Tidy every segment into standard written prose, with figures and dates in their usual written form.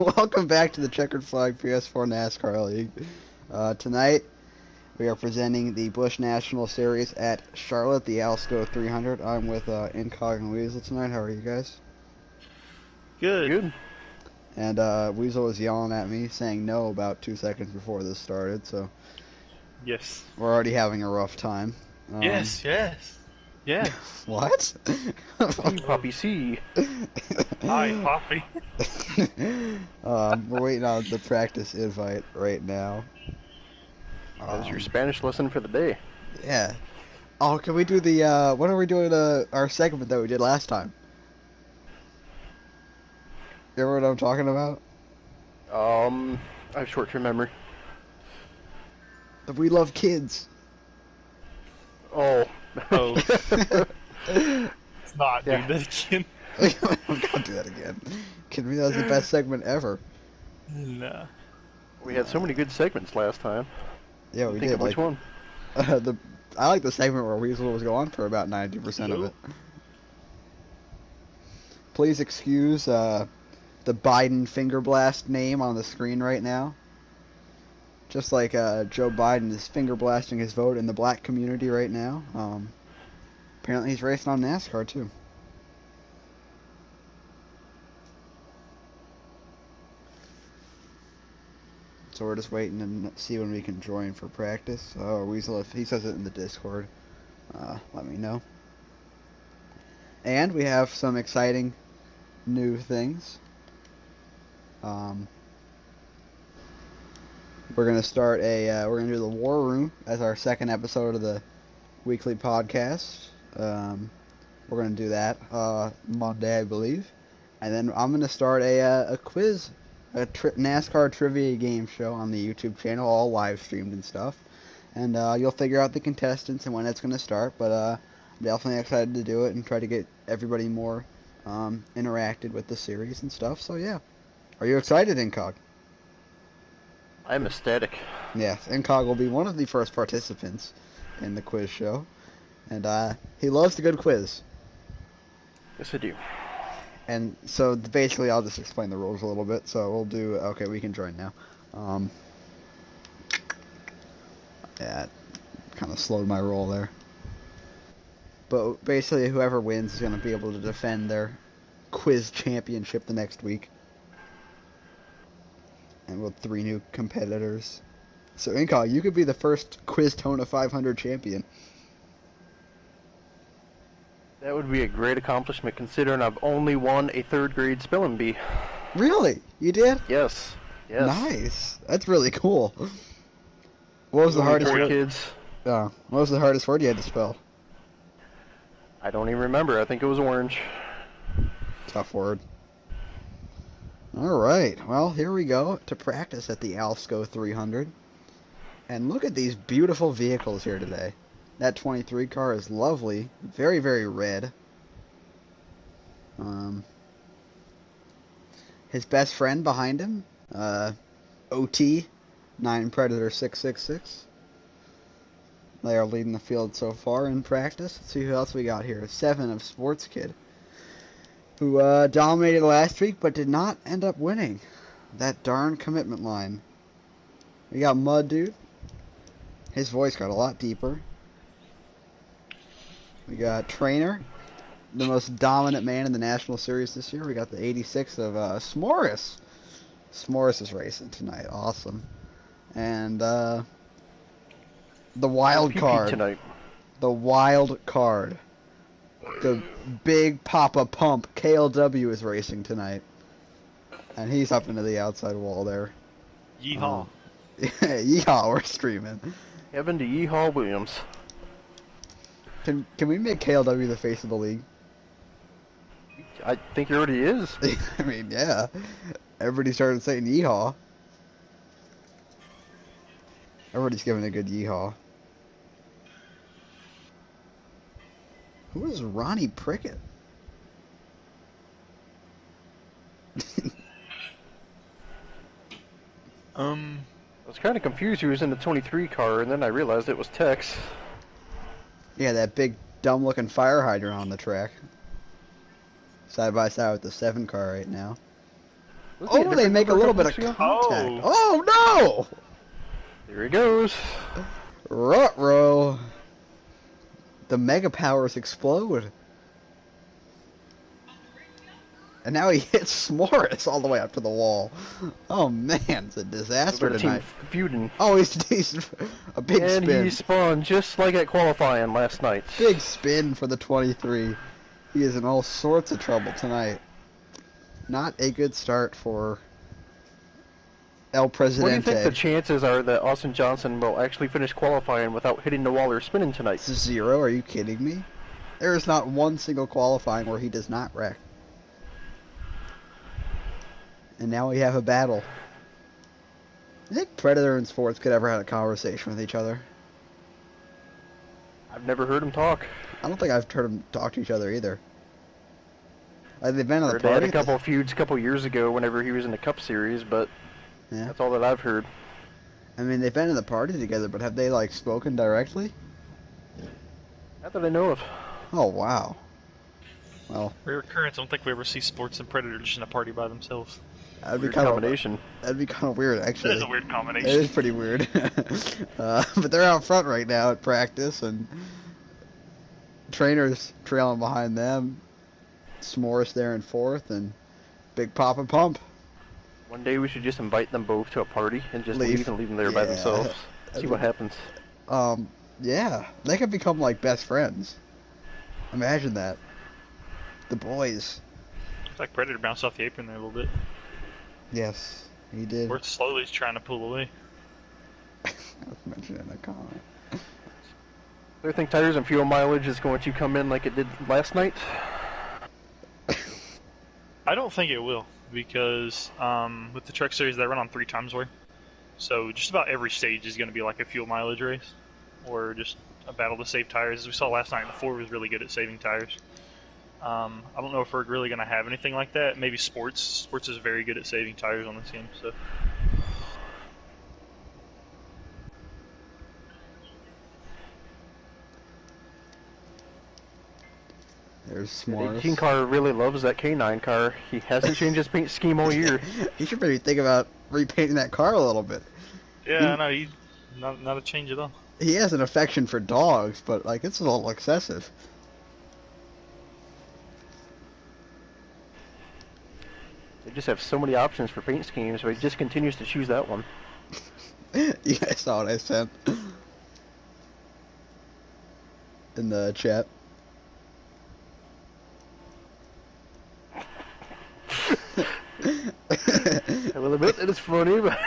Welcome back to the Checkered Flag PS4 NASCAR League. Tonight, we are presenting the Busch National Series at Charlotte, the ALSCO 300. I'm with Incog and Weasel tonight. How are you guys? Good. Good. And Weasel was yelling at me, saying no about 2 seconds before this started, so Yes. we're already having a rough time. Yes. Yeah. What? See, Poppy, see. Hi, Poppy. We're waiting on the practice invite right now. That's your Spanish lesson for the day. Yeah. Oh, can we do the, what are we doing, our segment that we did last time? You remember what I'm talking about? I have short-term memory. The We Love Kids. Oh. Oh. Let's not Yeah. do that again. I'm gonna do that again. Kidding me? That was the best segment ever. No. We had so many good segments last time. Yeah, we Think did. of which one? I like the segment where Weasel was going for about 90% of it. Please excuse the Biden finger blast name on the screen right now. Just like Joe Biden is finger blasting his vote in the black community right now. Apparently he's racing on NASCAR too. So we're just waiting to see when we can join for practice. Weasel, if he says it in the Discord, let me know. And we have some exciting new things. We're gonna start we're gonna do the War Room as our second episode of the weekly podcast. We're gonna do that Monday, I believe, and then I'm gonna start a quiz, NASCAR trivia game show on the YouTube channel, all live streamed and stuff. And you'll figure out the contestants and when it's gonna start. But I'm definitely excited to do it and try to get everybody more interacted with the series and stuff. So yeah, are you excited, Incog? I'm ecstatic. Yes, Incog will be one of the first participants in the quiz show, and he loves the good quiz. Yes, I do. And so basically, I'll just explain the rules a little bit. So we'll do. Okay, we can join now. Yeah, kind of slowed my roll there. But basically, whoever wins is going to be able to defend their quiz championship the next week. And with 3 new competitors. So, Incog, you could be the first Quiz Tona 500 champion. That would be a great accomplishment considering I've only won a 3rd grade spelling bee. Really? You did? Yes. Yes. Nice. That's really cool. What was the hardest Four word? kids. What was the hardest word you had to spell? I don't even remember. I think it was orange. Tough word. Alright, well, here we go to practice at the ALSCO 300. And look at these beautiful vehicles here today. That 23 car is lovely. Very, very red. His best friend behind him, OT, 9 Predator 666. They are leading the field so far in practice. Let's see who else we got here. 7 of Sports Kid, who dominated last week but did not end up winning. That darn commitment line. We got Mud Dude. His voice got a lot deeper. We got Trainer, the most dominant man in the National Series this year. We got the 86 of S'mores. S'mores is racing tonight. Awesome. And the wild card. Tonight. The wild card. The big Papa Pump, KLW, is racing tonight. And he's up into the outside wall there. Yeehaw. Yeehaw, we're streaming. Heaven to Yeehaw Williams. Can we make KLW the face of the league? I think he already is. I mean, yeah. Everybody started saying yeehaw. Everybody's giving a good yeehaw. Who is Ronnie Prickett? I was kind of confused he was in the 23 car, and then I realized it was Tex. Yeah, that big dumb-looking fire hydrant on the track. Side by side with the 7 car right now. Wasn't he Oh, a they different make a number little bit of couple weeks ago? contact. Oh, no! There he goes. Ruh-roh. The mega powers explode. And now he hits S'mores all the way up to the wall. Oh man, it's a disaster Team tonight. feuding. Oh, he's a big And spin. he spun just like at qualifying last night. Big spin for the 23. He is in all sorts of trouble tonight. Not a good start for El Presidente. What do you think the chances are that Austin Johnson will actually finish qualifying without hitting the wall or spinning tonight? It's 0. Are you kidding me? There is not one single qualifying where he does not wreck. And now we have a battle. I think Predator and Sports could ever have a conversation with each other. I've never heard him talk. I don't think I've heard them talk to each other either. They've been on the They had party. a couple feuds a couple years ago whenever he was in the Cup Series, but Yeah. that's all that I've heard. I mean, they've been in the party together, but have they, like, spoken directly? Not that I know of. Oh, wow. Well, Rare occurrence. I don't think we ever see Sports and Predator just in a party by themselves. that'd be Weird kind of combination. that'd be kind of weird, That actually. is a weird It combination. is pretty weird. But they're out front right now at practice, and Trainer's trailing behind them. S'mores there in fourth, and Big Papa Pump. One day we should just invite them both to a party and just Leave. leave and leave them there by Yeah. themselves. See what happens. Yeah, they could become like best friends. Imagine that. The boys. Looks like Predator bounced off the apron there a little bit. Yes, he did. Sports slowly is trying to pull away. I was mentioning in a comment. Do you think tires and fuel mileage is going to come in like it did last night? I don't think it will, because with the Truck Series, they run on 3 times wear. So just about every stage is going to be like a fuel mileage race, or just a battle to save tires. As we saw last night, the Ford was really good at saving tires. I don't know if we're really going to have anything like that. Maybe Sports. Sports is very good at saving tires on this game. So There's The S'mores. 18 car really loves that K9 car. He hasn't changed his paint scheme all year. He should maybe think about repainting that car a little bit. yeah, no, he's not a change at all. He has an affection for dogs, but like it's a little excessive. They just have so many options for paint schemes, so he just continues to choose that one. You guys saw what I sent in the chat. I will admit that it's funny, but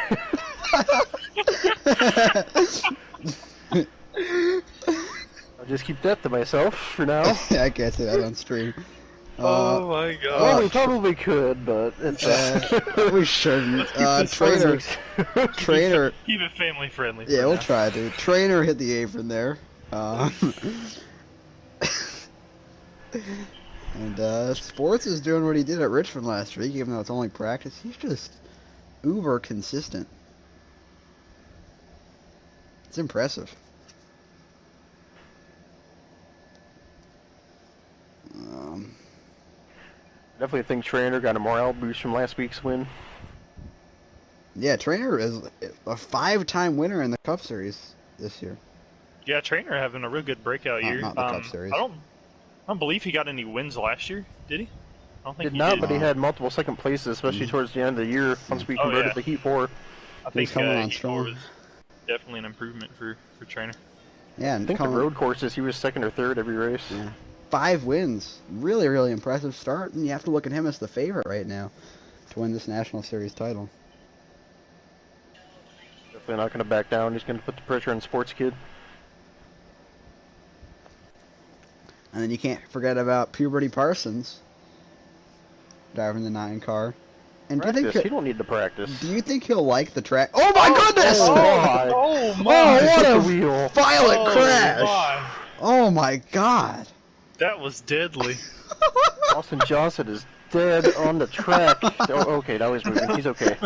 I'll just keep that to myself for now. I can't say that on stream. Oh my god. Well, we probably could, but it's We shouldn't. Let's keep this Trainer. Keep it family friendly. Yeah, for we'll now. try to. Trainer hit the apron there. And Sports is doing what he did at Richmond last week, even though it's only practice. He's just uber consistent. It's impressive. Definitely think Trainer got a morale boost from last week's win. Yeah, Trainer is a 5-time winner in the Cup Series this year. Yeah, Trainer having a real good breakout year. Not the Cup Series. I don't believe he got any wins last year. Did he? I don't think Did he not, did. but he had multiple second places, especially towards the end of the year once we Oh, converted yeah. the Heat 4. I think coming on Heat strong. 4 was definitely an improvement for Trainer. Yeah, I and think the coming- road courses, he was second or third every race. Yeah. 5 wins. Really, really impressive start, and you have to look at him as the favorite right now to win this National Series title. Definitely not going to back down. He's going to put the pressure on Sports Kid. And then you can't forget about Puberty Parsons driving the 9 car. And do you Practice. think He don't need to practice. do you think he'll like the track? Oh my goodness! oh, my. Oh Oh, what the a wheel. violent Oh, crash! my. Oh my god! That was deadly. Austin Johnson is dead on the track. Oh, okay, now he's moving. He's okay.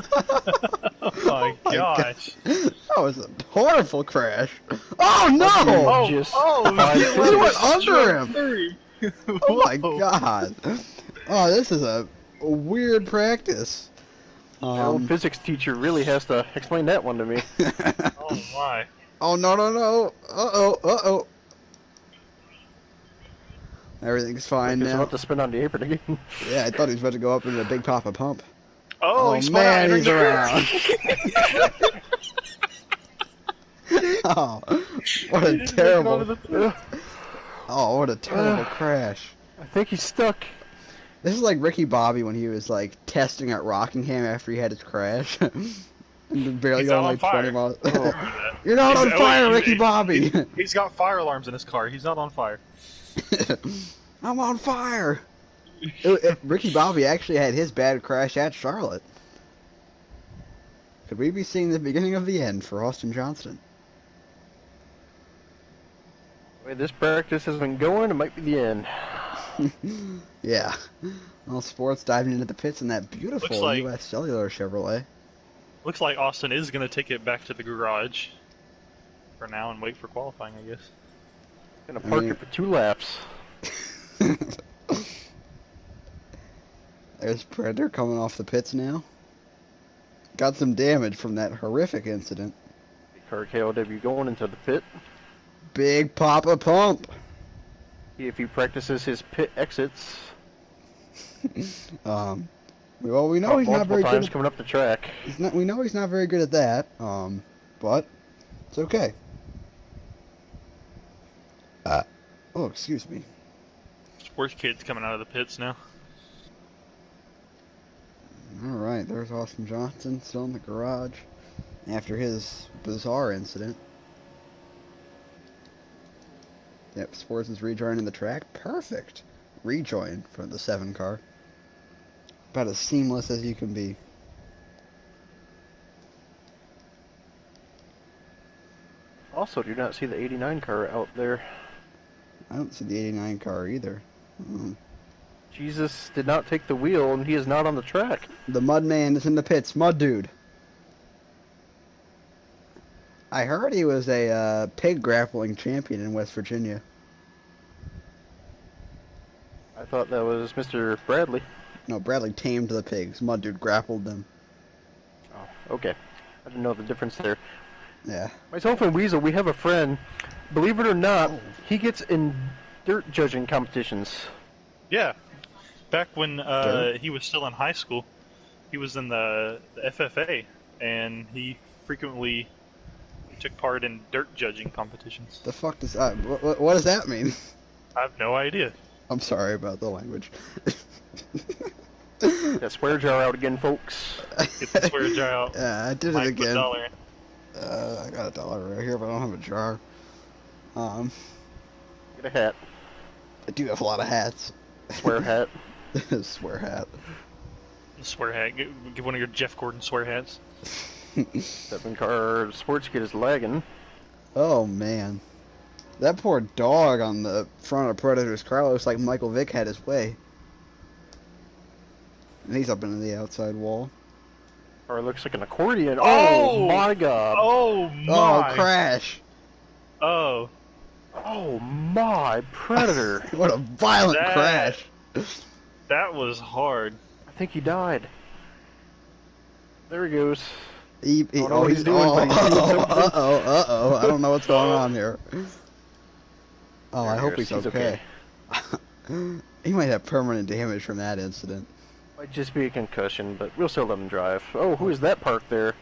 Oh my gosh. That was a horrible crash. Oh no! Oh, Just oh, five he foot. went under him. through. Oh my Whoa. god! Oh, this is a weird practice. My old physics teacher really has to explain that one to me. Oh my. Oh, no. Uh-oh. Everything's fine He's now. about to spin on the apron again. Yeah, I thought he was about to go up into a big papa pump. Oh, Oh, he spun out man, entering he's the around. Oh, what a terrible... Oh, what a terrible crash. I think he's stuck. This is like Ricky Bobby when he was like testing at Rockingham after he had his crash. And barely He's going out on like 20 fire. miles. Oh. You're not on Wait, fire, Ricky Bobby! He's got fire alarms in his car. He's not on fire. I'm on fire! Ricky Bobby actually had his bad crash at Charlotte. Could we be seeing the beginning of the end for Austin Johnston? The way this practice has been going, it might be the end. Yeah. Well, sports diving into the pits in that beautiful like- U.S. Cellular Chevrolet. Looks like Austin is going to take it back to the garage for now and wait for qualifying, I guess. Gonna park it for 2 laps. There's Predator coming off the pits now. Got some damage from that horrific incident. Car KLW going into the pit. Big Papa Pump. See if he practices his pit exits. Well, we know he's not very good. Coming up the track. We know he's not very good at that. But it's okay. Oh, excuse me. Sports kids coming out of the pits now. All right, there's Austin Johnson still in the garage after his bizarre incident. Yep, Sports is rejoining the track. Perfect. Rejoin for the 7 car. About as seamless as you can be. Also, do not see the 89 car out there. I don't see the 89 car either. Jesus did not take the wheel, and he is not on the track. The Mud Man is in the pits. Mud Dude. I heard he was a pig grappling champion in West Virginia. I thought that was Mr. Bradley. No, Bradley tamed the pigs. Mud Dude grappled them. Oh, okay. I didn't know the difference there. Yeah. Myself and Weasel, we have a friend. Believe it or not, he gets in dirt judging competitions. Yeah. Back when he was still in high school, he was in the FFA, and he frequently took part in dirt judging competitions. The fuck does that... What does that mean? I have no idea. I'm sorry about the language. That swear jar out again, folks. Get the swear jar out. Yeah, I did it Mike again. $1. I got $1 right here, but I don't have a jar. Get a hat. I do have a lot of hats. Swear hat. Swear hat. Swear hat. Give one of your Jeff Gordon swear hats. 7 car sports kid is lagging. Oh, man. That poor dog on the front of Predator's car looks like Michael Vick had his way. And he's up into the outside wall. Or it looks like an accordion. Oh! Oh my god. Oh my! Oh, crash! Oh. Oh my, Predator. What a violent crash! That was hard. I think he died. There he goes. He's doing, but he's doing something. Uh-oh. I don't know what's going on here. Oh, I hope he's He's okay. He might have permanent damage from that incident. Might just be a concussion, but we'll still let him drive. Oh, who is that parked there?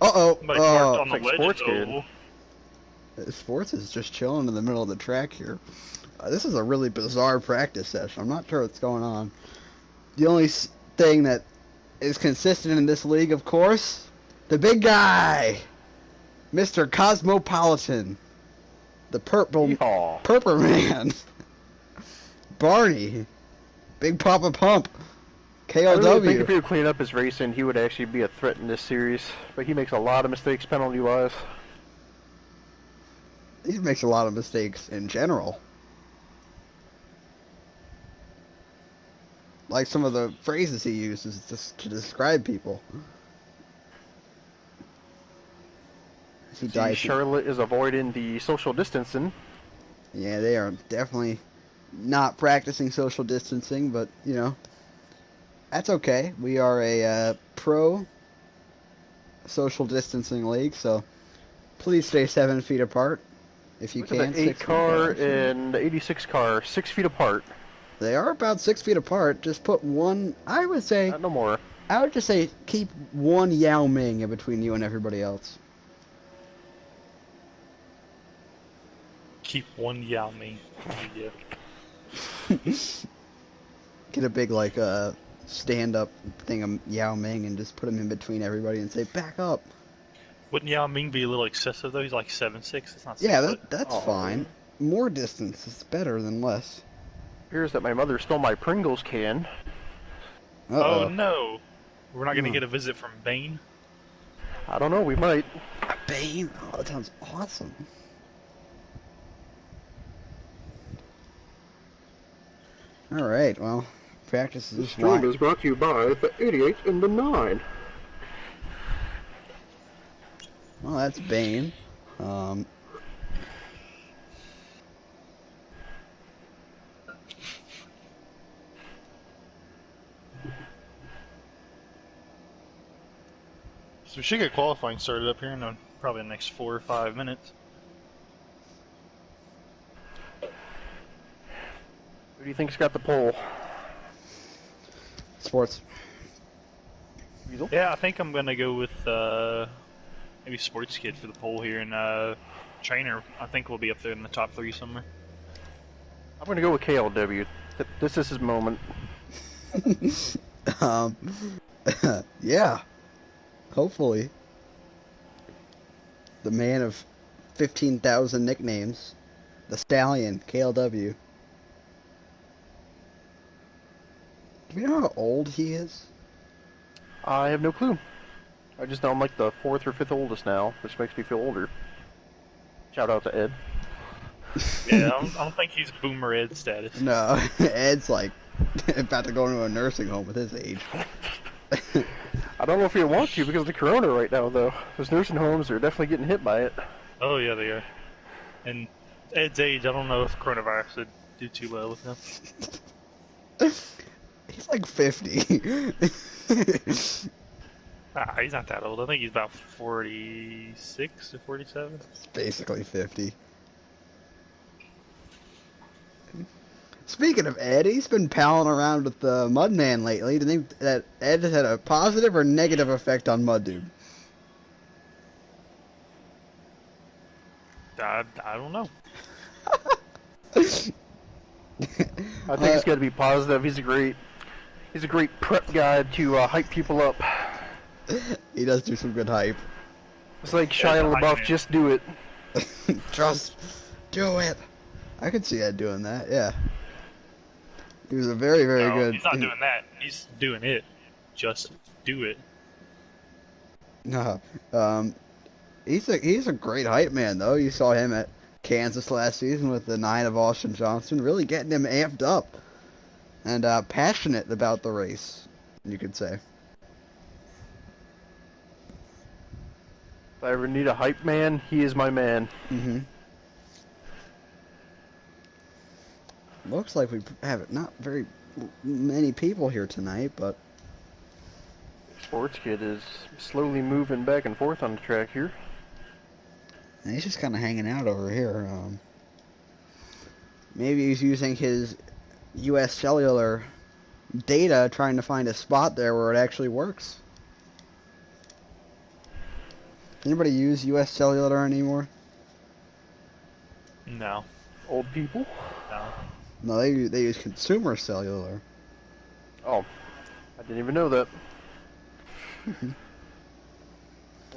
Uh-oh. Somebody parked on the like ledge. sports kid. Sports is just chilling in the middle of the track here. This is a really bizarre practice session. I'm not sure what's going on. The only thing that is consistent in this league, of course, the big guy, Mr. Cosmopolitan, the purple man, Barney, Big Papa Pump, KLW. I really think if he would clean up his racing, he would actually be a threat in this series. But he makes a lot of mistakes penalty-wise. He makes a lot of mistakes in general. Like some of the phrases he uses to describe people. Charlotte is avoiding the social distancing. Yeah, they are definitely not practicing social distancing, but, you know, That's okay. We are a pro social distancing league, so please stay 7 feet apart if you Look at can. the 8 6 feet apart, car actually. and the 86 car, 6 feet apart. They are about 6 feet apart. Just put one. I would say. No more. I would just say keep one Yao Ming in between you and everybody else. Keep one Yao Ming. Yeah. Get a big like stand-up thing of Yao Ming and just put him in between everybody and say back up. Wouldn't Yao Ming be a little excessive though? He's like 7'6". It's not 6 Yeah, foot. that's Oh. fine. More distance is better than less. Appears that my mother stole my Pringles can. Uh-oh. Oh no, we're not gonna get a visit from Bane. I don't know, we might. Bane. Oh, that sounds awesome. All right. Well, practice is stream is brought to you by the 88 and the 9. Well, that's Bane. So we should get qualifying started up here in probably the next 4 or 5 minutes. Who do you think's got the pole? Sports. Weasel? Yeah, I think I'm gonna go with maybe Sports Kid for the pole here, and Trainer. I think we'll be up there in the top 3 somewhere. I'm gonna go with KLW. This is his moment. um, yeah. Hopefully. The man of 15,000 nicknames. The Stallion, KLW. Do you know how old he is? I have no clue. I just know I'm like the 4th or 5th oldest now, which makes me feel older. Shout out to Ed. Yeah, I don't think he's Boomer Ed status. No, Ed's like about to go into a nursing home with his age. I don't know if you want to because of the corona right now, though. Those nursing homes are definitely getting hit by it. Oh yeah, they are. And Ed's age, I don't know if coronavirus would do too well with him. He's like 50. Nah, he's not that old. I think he's about 46 or 47. It's basically 50. Speaking of Ed, he's been palling around with the Mudman lately. Do you think that Ed has had a positive or negative effect on Mud Dude? I don't know. I think he's got to be positive. He's a great prep guide to hype people up. He does do some good hype. It's like Shia LaBeouf, just do it. Just do it. I could see Ed doing that, yeah. He was a very, very No, good... he's not doing that. He's doing it. Just do it. No, he's a great hype man, though. You saw him at Kansas last season with the 9 of Austin Johnson, really getting him amped up and passionate about the race, you could say. If I ever need a hype man, he is my man. Mm-hmm. Looks like we have not very many people here tonight, but Sports Kid is slowly moving back and forth on the track here. he's just kind of hanging out over here. Maybe he's using his U.S. cellular data trying to find a spot there where it actually works. Anybody use U.S. cellular anymore? No. Old people? No. No, they use consumer cellular. Oh, I didn't even know that. There's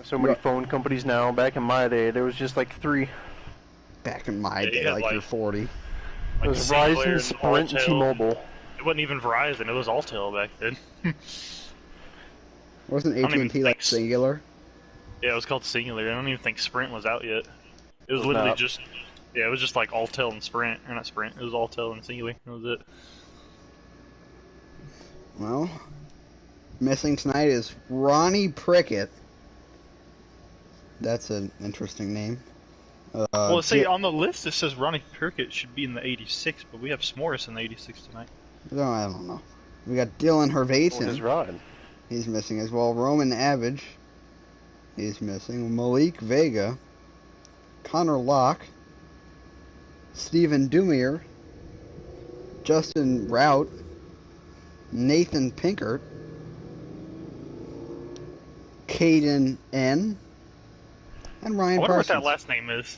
so many phone companies now. Back in my day, there was just like 3. Back in my Yeah, day, you had, like you're 40. Like It was Singular Verizon, and Sprint, and Alltel. T-Mobile. It wasn't even Verizon. It was Alltel back then. Wasn't I don't even AT&T like think singular? Yeah, it was called Singular. I don't even think Sprint was out yet. It was Was literally not. just, it was just like Alltel and Sprint, or not Sprint. It was Alltel and Singular. That was it. Well, missing tonight is Ronnie Prickett. That's an interesting name. Well, see, on the list it says Ronnie Prickett should be in the 86, but we have S'mores in the 86 tonight. No, I don't know. We got Dylan For his Hervason. ride. He's missing as well. Roman Abbage. He's missing. Malik Vega. Connor Locke. Stephen Dumier. Justin Rout. Nathan Pinkert. Caden N. And Ryan I wonder Parsons. what that last name is.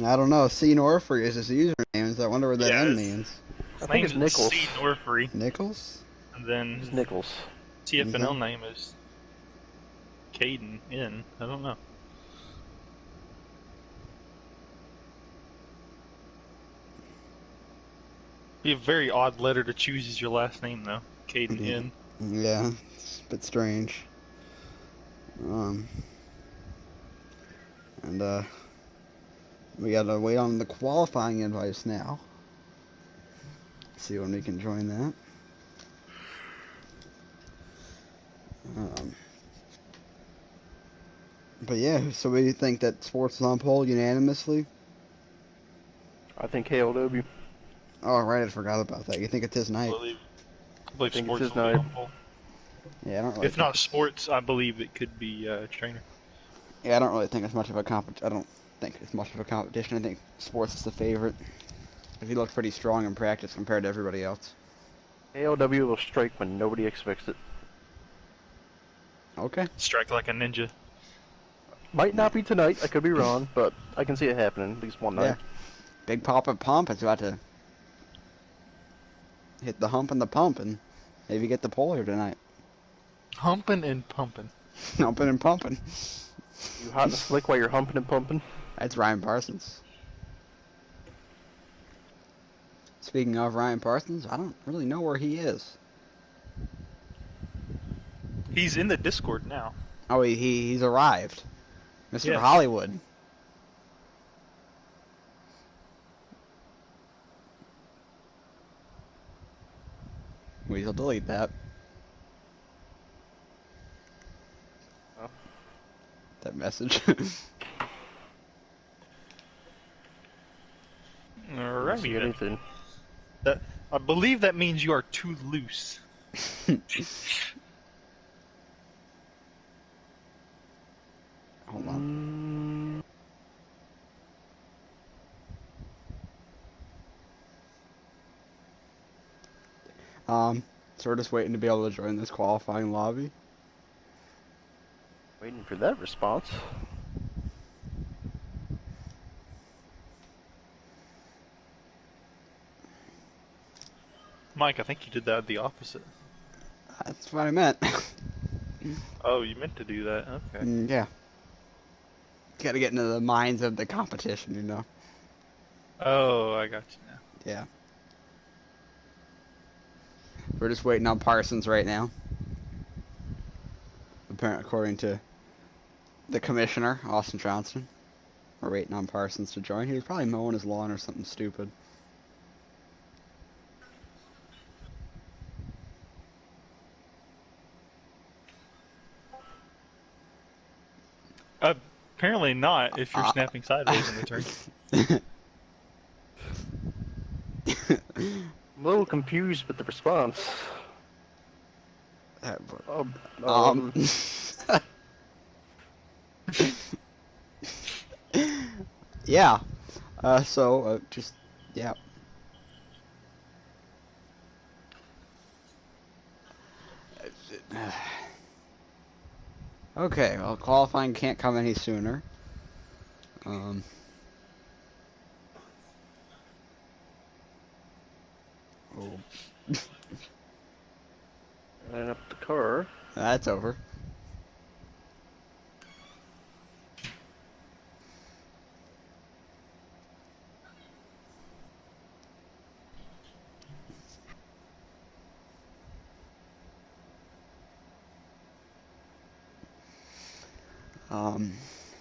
I don't know. C. Norfrey is his username, so I wonder what that N means. His I think it's name's Nichols. C. Norfrey, Nichols? and then It's his Nichols. CFNL name is Caden N. I don't know. Be a very odd letter to choose as your last name, though. Caden N. Yeah, it's a bit strange. And we gotta wait on the qualifying invites now. See when we can join that. But yeah, so we think that sports is on poll unanimously. I think KLW. Oh right, I forgot about that. You think it's his I night? believe I think sports it's his will be night. on poll. Yeah, I don't really. If not sports, I believe it could be trainer. Yeah, I don't really think it's much of a I don't think it's much of a competition. I think sports is the favorite. He looked pretty strong in practice compared to everybody else. KLW will strike when nobody expects it. Okay. Strike like a ninja. Might not be tonight, I could be wrong, but I can see it happening at least one night. Yeah. Big Papa Pump is about to hit the hump and the pump and maybe get the pole here tonight. Humping and pumping. Humping and pumping. You hot and slick while you're humping and pumping? That's Ryan Parsons. Speaking of Ryan Parsons, I don't really know where he is. He's in the Discord now. Oh, he's arrived. Mr. Yes. Hollywood. We'll delete that. Oh. That message. I don't Alrighty see then. anything. I believe that means you are too loose. Hold on. So we're just waiting to be able to join this qualifying lobby. Waiting for that response. Mike, I think you did that the opposite. That's what I meant. Oh, you meant to do that. Okay. Yeah. Got to get into the minds of the competition, you know. Oh, I got you now. Yeah. We're just waiting on Parsons right now. Apparently, according to the commissioner, Austin Johnson. We're waiting on Parsons to join. He was probably mowing his lawn or something stupid. Apparently not, if you're snapping sideways in the turn. I'm a little confused with the response. Um, yeah. Just, yeah. Okay, well, qualifying can't come any sooner. Oh. Line up the car. That's over.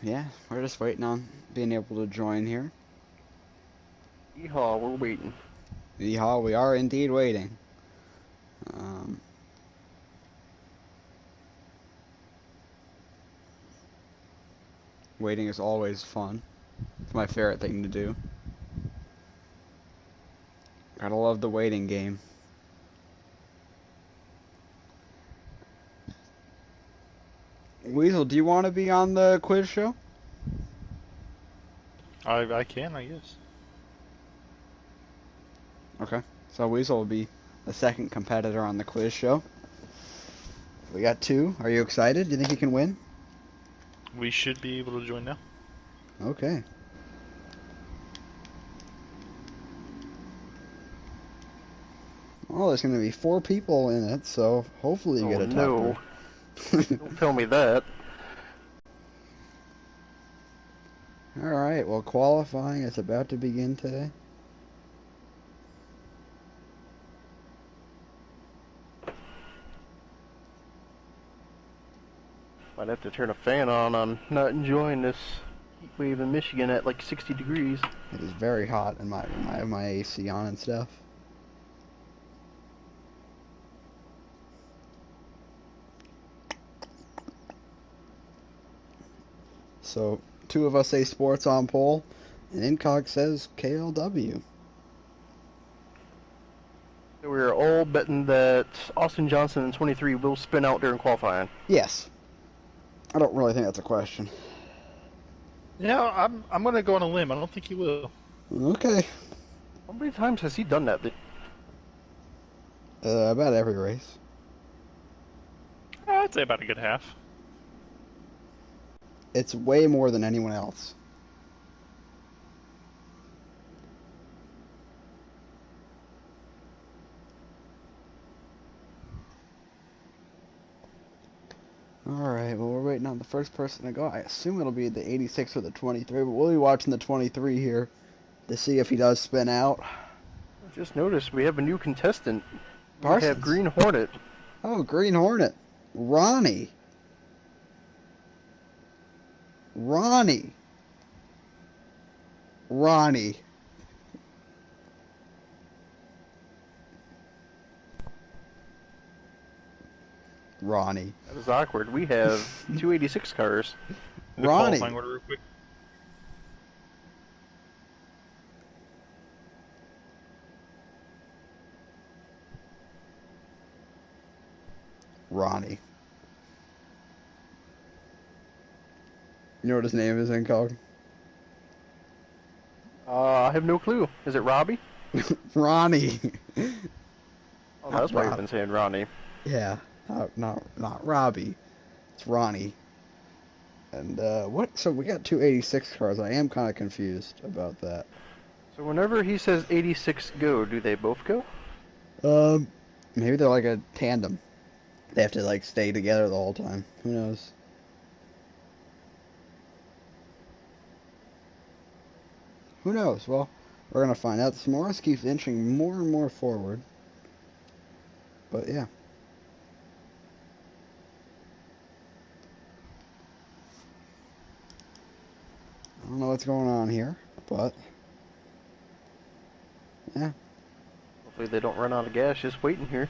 Yeah, we're just waiting on being able to join here. Yeehaw, we're waiting. Yeehaw, we are indeed waiting. Waiting is always fun. It's my favorite thing to do. Gotta love the waiting game. Weasel, do you want to be on the quiz show? I can, I guess. Okay. So Weasel will be the second competitor on the quiz show. We got 2. Are you excited? Do you think you can win? We should be able to join now. Okay. Oh, there's going to be 4 people in it, so hopefully you get a top no. Don't tell me that. Alright, well, qualifying is about to begin today. Might have to turn a fan on. I'm not enjoying this heat wave in Michigan at like 60 degrees. It is very hot in my AC on and stuff. So, 2 of us say sports on pole, and Incog says KLW. So we're all betting that Austin Johnson in 23 will spin out during qualifying. Yes. I don't really think that's a question. Yeah, I'm gonna go on a limb. I don't think he will. Okay. How many times has he done that? About every race. I'd say about a good half. It's way more than anyone else. Alright, well, we're waiting on the first person to go. I assume it'll be the 86 or the 23, but we'll be watching the 23 here to see if he does spin out. I just noticed we have a new contestant. Parsons. We have Green Hornet. Oh, Green Hornet. Ronnie. Ronnie. Ronnie. Ronnie. That was awkward. We have 286 cars. The Ronnie. qualifying order real quick. Ronnie. You know what his name is, Incog? I have no clue. Is it Robbie? Ronnie. Oh, that's why you've been saying Ronnie. Yeah, not Robbie. It's Ronnie. And what? So we got 286 cars. I am kind of confused about that. So whenever he says 86 go, do they both go? Maybe they're like a tandem. They have to like stay together the whole time. Who knows? Who knows? Well, we're gonna find out. The Morris keeps inching more and more forward. But yeah. I don't know what's going on here, but yeah. Hopefully they don't run out of gas just waiting here.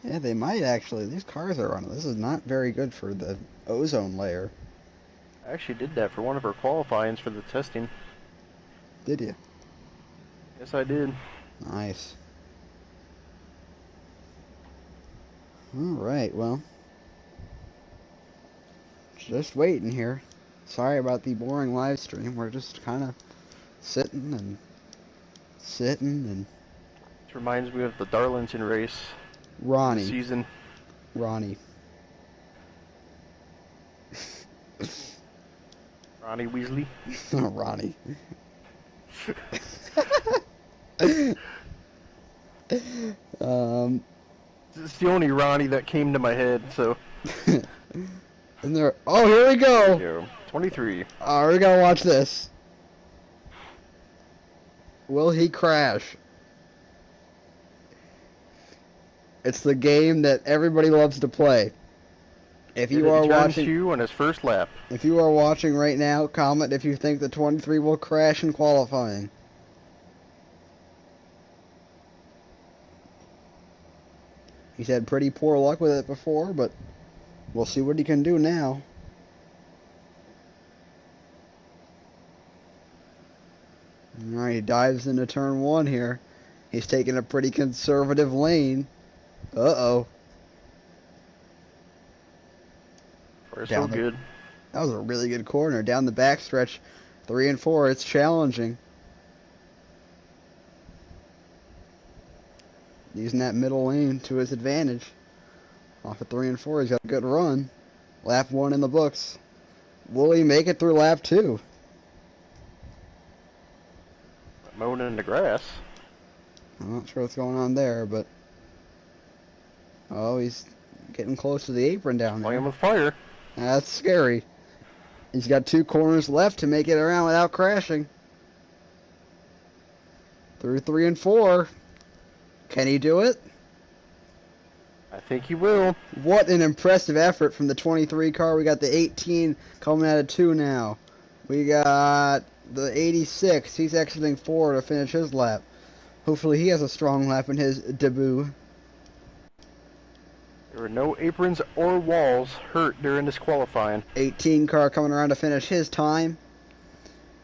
Yeah, they might actually. These cars are running. This is not very good for the ozone layer. I actually did that for one of our qualifyings for the testing. Did you? Yes, I did. Nice. Alright, well. Just waiting here. Sorry about the boring live stream. We're just kind of sitting and This reminds me of the Darlington race. Ronnie. Season. Ronnie. Ronnie Weasley. Ronnie. It's the only Ronnie that came to my head, so. And there. Oh, here we go. Yo, 23. We're gonna watch this. Will he crash? It's the game that everybody loves to play. If you are watching, 2 on his first lap. if you are watching right now, comment if you think the 23 will crash in qualifying. He's had pretty poor luck with it before, but we'll see what he can do now. Alright, he dives into turn 1 here. He's taking a pretty conservative lane. Uh-oh. We're so good. That was a really good corner. Down the backstretch, 3 and 4, it's challenging. Using that middle lane to his advantage. Off of 3 and 4, he's got a good run. Lap 1 in the books. Will he make it through lap 2? Mowing in the grass. I'm not sure what's going on there, but... Oh, he's getting close to the apron down there. Playing with fire. That's scary. He's got 2 corners left to make it around without crashing. Through 3 and 4. Can he do it? I think he will. What an impressive effort from the 23 car. We got the 18 coming out of 2 now. We got the 86. He's exiting 4 to finish his lap. Hopefully he has a strong lap in his debut. There were no aprons or walls hurt during this qualifying. 18 car coming around to finish his time.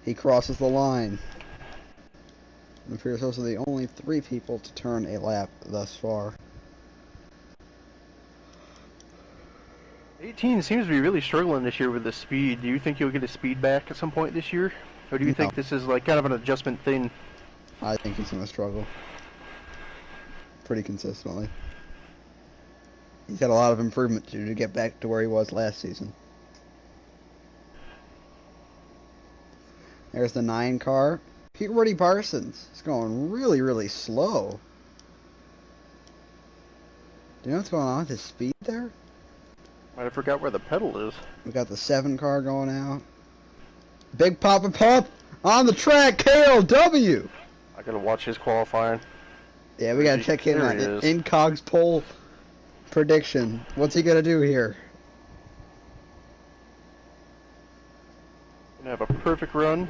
He crosses the line. It appears those are the only 3 people to turn a lap thus far. 18 seems to be really struggling this year with the speed. Do you think he'll get his speed back at some point this year? Or do you think this is like kind of an adjustment thing? I think he's going to struggle pretty consistently. He's got a lot of improvement to do to get back to where he was last season. There's the 9 car. Peabody Parsons is going really, really slow. Do you know what's going on with his speed there? I forgot where the pedal is. We got the 7 car going out. Big Papa Pop on the track, KLW. I gotta watch his qualifying. Yeah, we gotta check him out. Incog's poll prediction. What's he gonna do here? Gonna have a perfect run.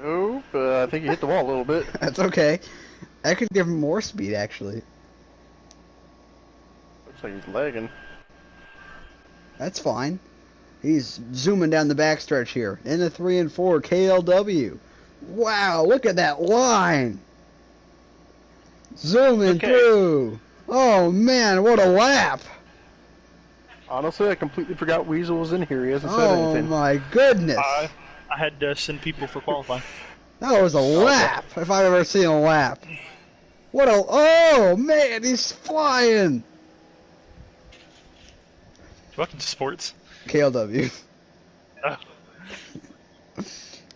Nope, I think he hit the wall a little bit. That's okay. I could give him more speed, actually. Looks like he's lagging. That's fine. He's zooming down the backstretch here. In the 3 and 4, KLW. Wow, look at that line. Zooming through. Oh, man, what a lap. Honestly, I completely forgot Weasel was in here. He hasn't said anything. Oh, my goodness. I had to send people for qualifying. That was a lap, if I've ever seen a lap. What a... Oh, man, he's flying. Welcome to sports. KLW. Oh.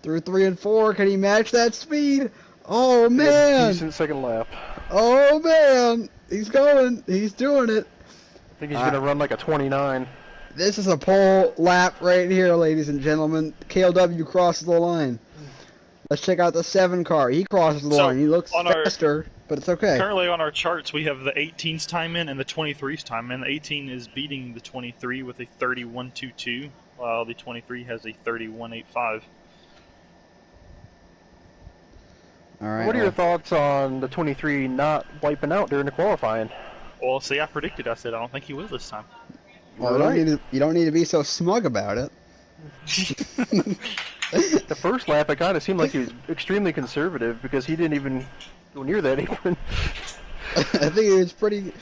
Through 3 and 4, can he match that speed? Oh, man. Decent second lap. Oh, man. He's going. He's doing it. I think he's going to run like a 29. This is a pole lap right here, ladies and gentlemen. KLW crosses the line. Let's check out the 7 car. He crosses the line. He looks faster, but it's okay. Currently on our charts, we have the 18's time in and the 23's time in. The 18 is beating the 23 with a 31.22, while the 23 has a 31.85. All right. What are your thoughts on the 23 not wiping out during the qualifying? Well, see, I predicted. I said I don't think he will this time. Well, you don't need to be so smug about it. The first lap, it kind of seemed like he was extremely conservative because he didn't even go near that apron. I think he was pretty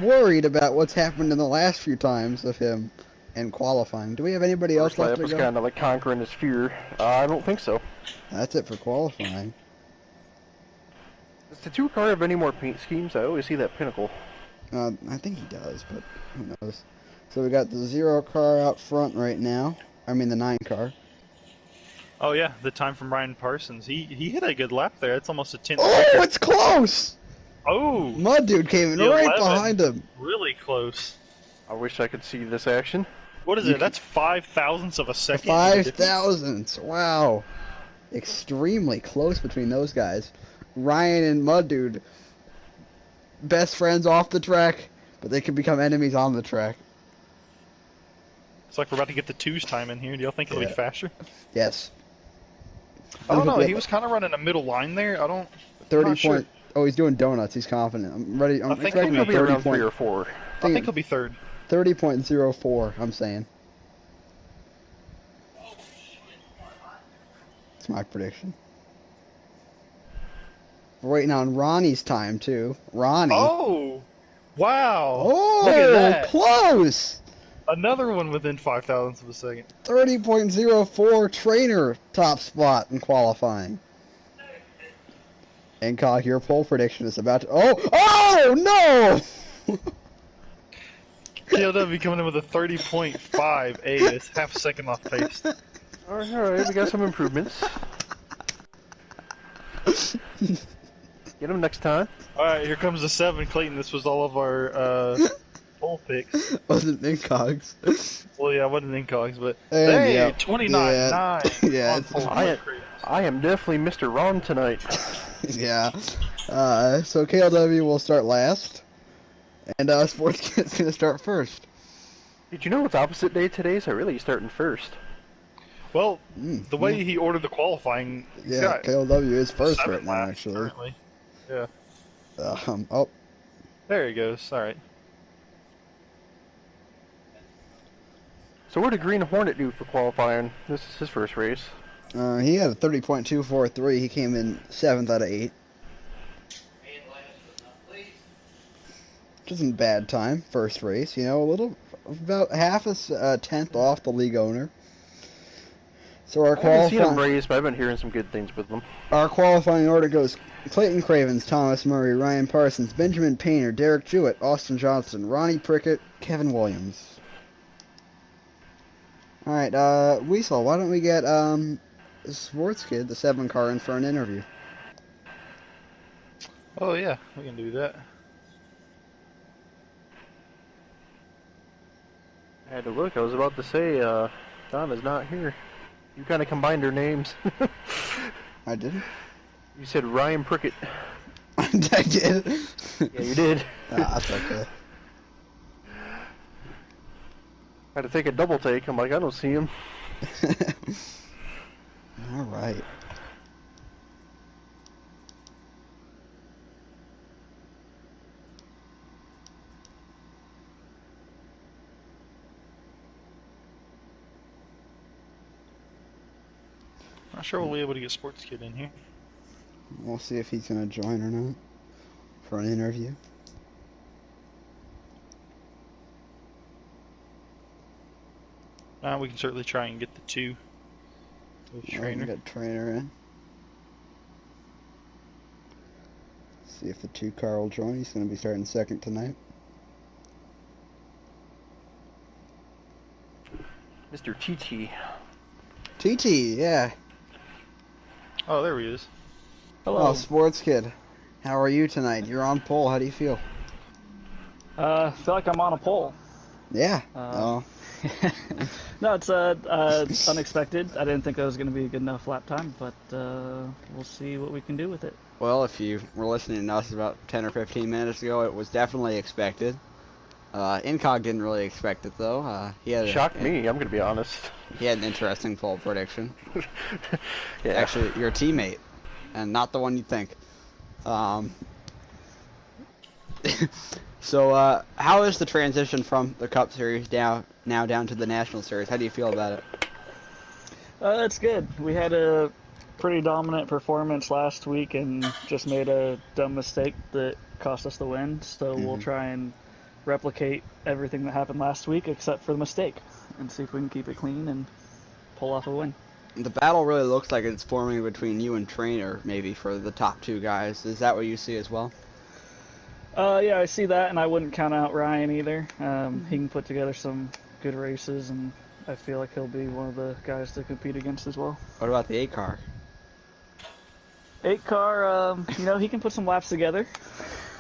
worried about what's happened in the last few times of him in qualifying. Do we have anybody else left to go? First lap was kind of like conquering his fear. I don't think so. That's it for qualifying. Does the 2 car have any more paint schemes? I always see that Pinnacle. I think he does, but who knows. So we got the 0 car out front right now. I mean the 9 car. Oh yeah, the time from Ryan Parsons. He hit a good lap there. It's almost a 10th. Oh, it's close! Oh! Mud Dude came in right behind him. Really close. I wish I could see this action. What is it? That's 5,000ths of a second. 5,000ths. Wow. Extremely close between those guys. Ryan and Mud Dude, best friends off the track, but they can become enemies on the track. It's like we're about to get the 2's time in here. Do y'all think it'll be faster? Yes. I don't know. He was kind of running a middle line there. I don't. 30 point. Sure. Oh, he's doing donuts. He's confident. I'm ready. I think he'll be around 3 or 4. I think he'll be 3rd. 30.04. I'm saying. That's my prediction. We're waiting on Ronnie's time too. Ronnie. Oh. Wow! Oh, Look at that! close! Another one within 0.005 of a second. 30.04 trainer top spot in qualifying. Incog, your pole prediction is about to... Oh no! KLW coming in with a 30.5. It's half a second off pace. Alright, we got some improvements. Get him next time. Alright, here comes the 7, Clayton. This was all of our pole picks. Wasn't Incogs. Well, yeah, I wasn't incogs, but And, hey, yeah, 29.9. yeah, on it's- pole I, for I am definitely Mr. Wrong tonight. Yeah. So KLW will start last. And Sports Kid's going to start first. Did you know it's opposite day today, so really starting first? Well, the way he ordered the qualifying, he's Yeah, got KLW is first 7 right now, laps actually. currently. Yeah. Oh, There he goes. Alright. So what did Green Hornet do for qualifying? This is his first race. he had a 30.243. He came in 7th out of 8. Which isn't a bad time, first race. You know, about half a tenth off the league owner. So our I haven't seen him qualifying, race, but I've been hearing some good things with him. our qualifying order goes Clayton Cravens, Thomas Murray, Ryan Parsons, Benjamin Painter, Derek Jewett, Austin Johnson, Ronnie Prickett, Kevin Williams. Alright, Weasel, why don't we get Sports Kid, the 7 car, in for an interview? Oh, yeah, we can do that. I had to look. I was about to say, Donna's not here. You kind of combined her names. I didn't? You said Ryan Prickett. I did. Yeah, you did. That's okay. I had to take a double take. I'm like, I don't see him. Alright. Not sure we'll be able to get Sports Kid in here. We'll see if he's going to join or not for an interview. We can certainly try and get the 2 with Trainer. Get Trainer in. See if the 2 car will join. He's going to be starting second tonight. Mr. TT. TT, yeah. Oh, there he is. Oh, Sports Kid. How are you tonight? You're on pole. How do you feel? I feel like I'm on a pole. Yeah. No, it's unexpected. I didn't think that was going to be a good enough lap time, but we'll see what we can do with it. Well, if you were listening to us about 10 or 15 minutes ago, it was definitely expected. Incog didn't really expect it, though. He had Shocked me, I'm going to be honest. He had an interesting pole prediction. Yeah. Actually, your teammate, and not the one you think. So, how is the transition from the Cup Series now down to the National Series? How do you feel about it? It's good. We had a pretty dominant performance last week and just made a dumb mistake that cost us the win. So we'll try and replicate everything that happened last week except for the mistake and see if we can keep it clean and pull off a win. The battle really looks like it's forming between you and Trainer, maybe, for the top 2 guys. Is that what you see as well? Yeah, I see that, and I wouldn't count out Ryan either. He can put together some good races, and I feel like he'll be one of the guys to compete against as well. What about the 8 car? 8 car, he can put some laps together.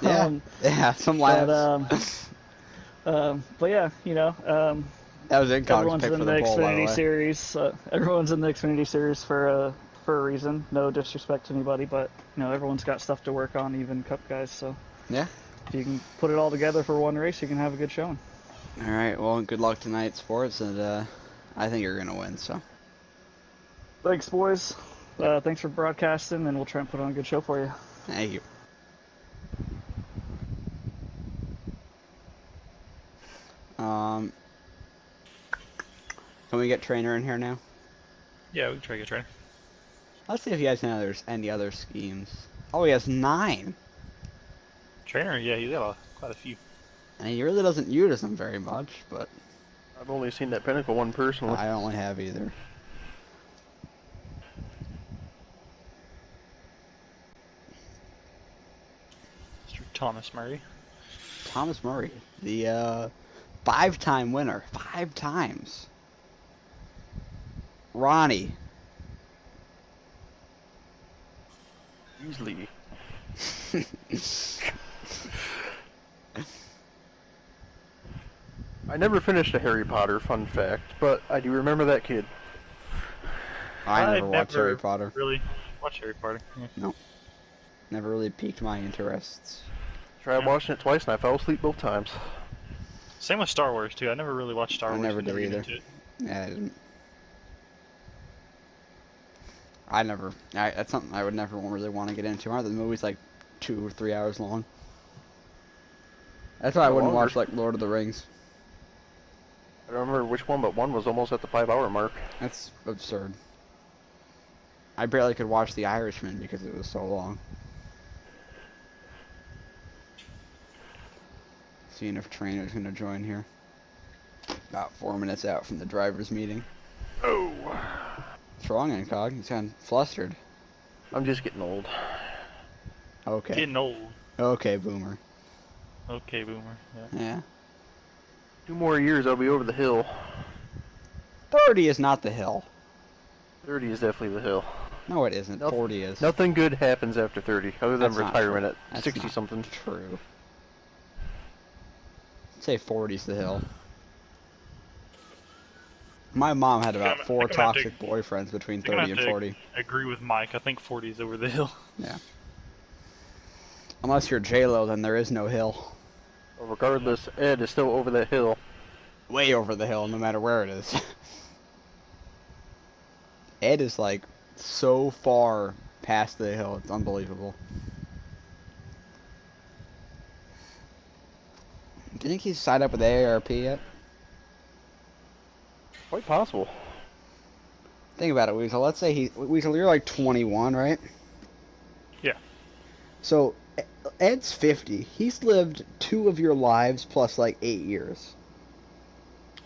Yeah, some laps. But yeah, that was Incog's everyone's pick in for the the pole, by the Xfinity way. Series. Everyone's in the Xfinity Series for a reason. No disrespect to anybody, but everyone's got stuff to work on, even Cup guys. So Yeah. if you can put it all together for one race, you can have a good showing. All right. Well, good luck tonight, Sports, and I think you're gonna win. So. Thanks, boys. Thanks for broadcasting, and we'll try and put on a good show for you. Thank you. Can we get Trainer in here now? Yeah, we can try to get Trainer. Let's see if he has any other schemes. Oh, he has 9. Trainer, yeah, he's got quite a few. And he really doesn't use them very much, but I've only seen that Pinnacle one personally. I only have either. Mr. Thomas Murray. Thomas Murray, the 5-time winner. 5 times. Ronnie. Usually. I never finished a Harry Potter, fun fact, but I do remember that kid. I never watched Harry Potter. Really watched Harry Potter. Yeah. No. Never really piqued my interests. Tried watching it twice and I fell asleep both times. Same with Star Wars too. I never really watched Star Wars. I never did either. Yeah, I didn't. That's something I would never really want to get into. Aren't the movies like 2 or 3 hours long? That's why I wouldn't watch like Lord of the Rings. I don't remember which one, but one was almost at the 5-hour mark. That's absurd. I barely could watch The Irishman because it was so long. Seeing if Trainer's gonna join here. About 4 minutes out from the driver's meeting. Oh. What's wrong, Incog? You sound flustered. I'm just getting old. Okay. Getting old. Okay, Boomer. Okay, Boomer. Yeah. Yeah. 2 more years, I'll be over the hill. 30 is not the hill. 30 is definitely the hill. No, it isn't. 40 is. Nothing good happens after 30, other than That's not retirement true. at That's 60-something. True. I'd say 40's the hill. My mom had about 4 toxic boyfriends between 30 and 40. I agree with Mike. I think 40 is over the hill. Yeah. Unless you're J-Lo, then there is no hill. Well, regardless, Ed is still over that hill. Way over the hill, no matter where it is. Ed is like so far past the hill, it's unbelievable. Do you think he's signed up with AARP yet? Quite possible. Think about it, Weasel. Let's say Weasel, you're like 21, right? Yeah. So Ed's 50. He's lived 2 of your lives plus like 8 years.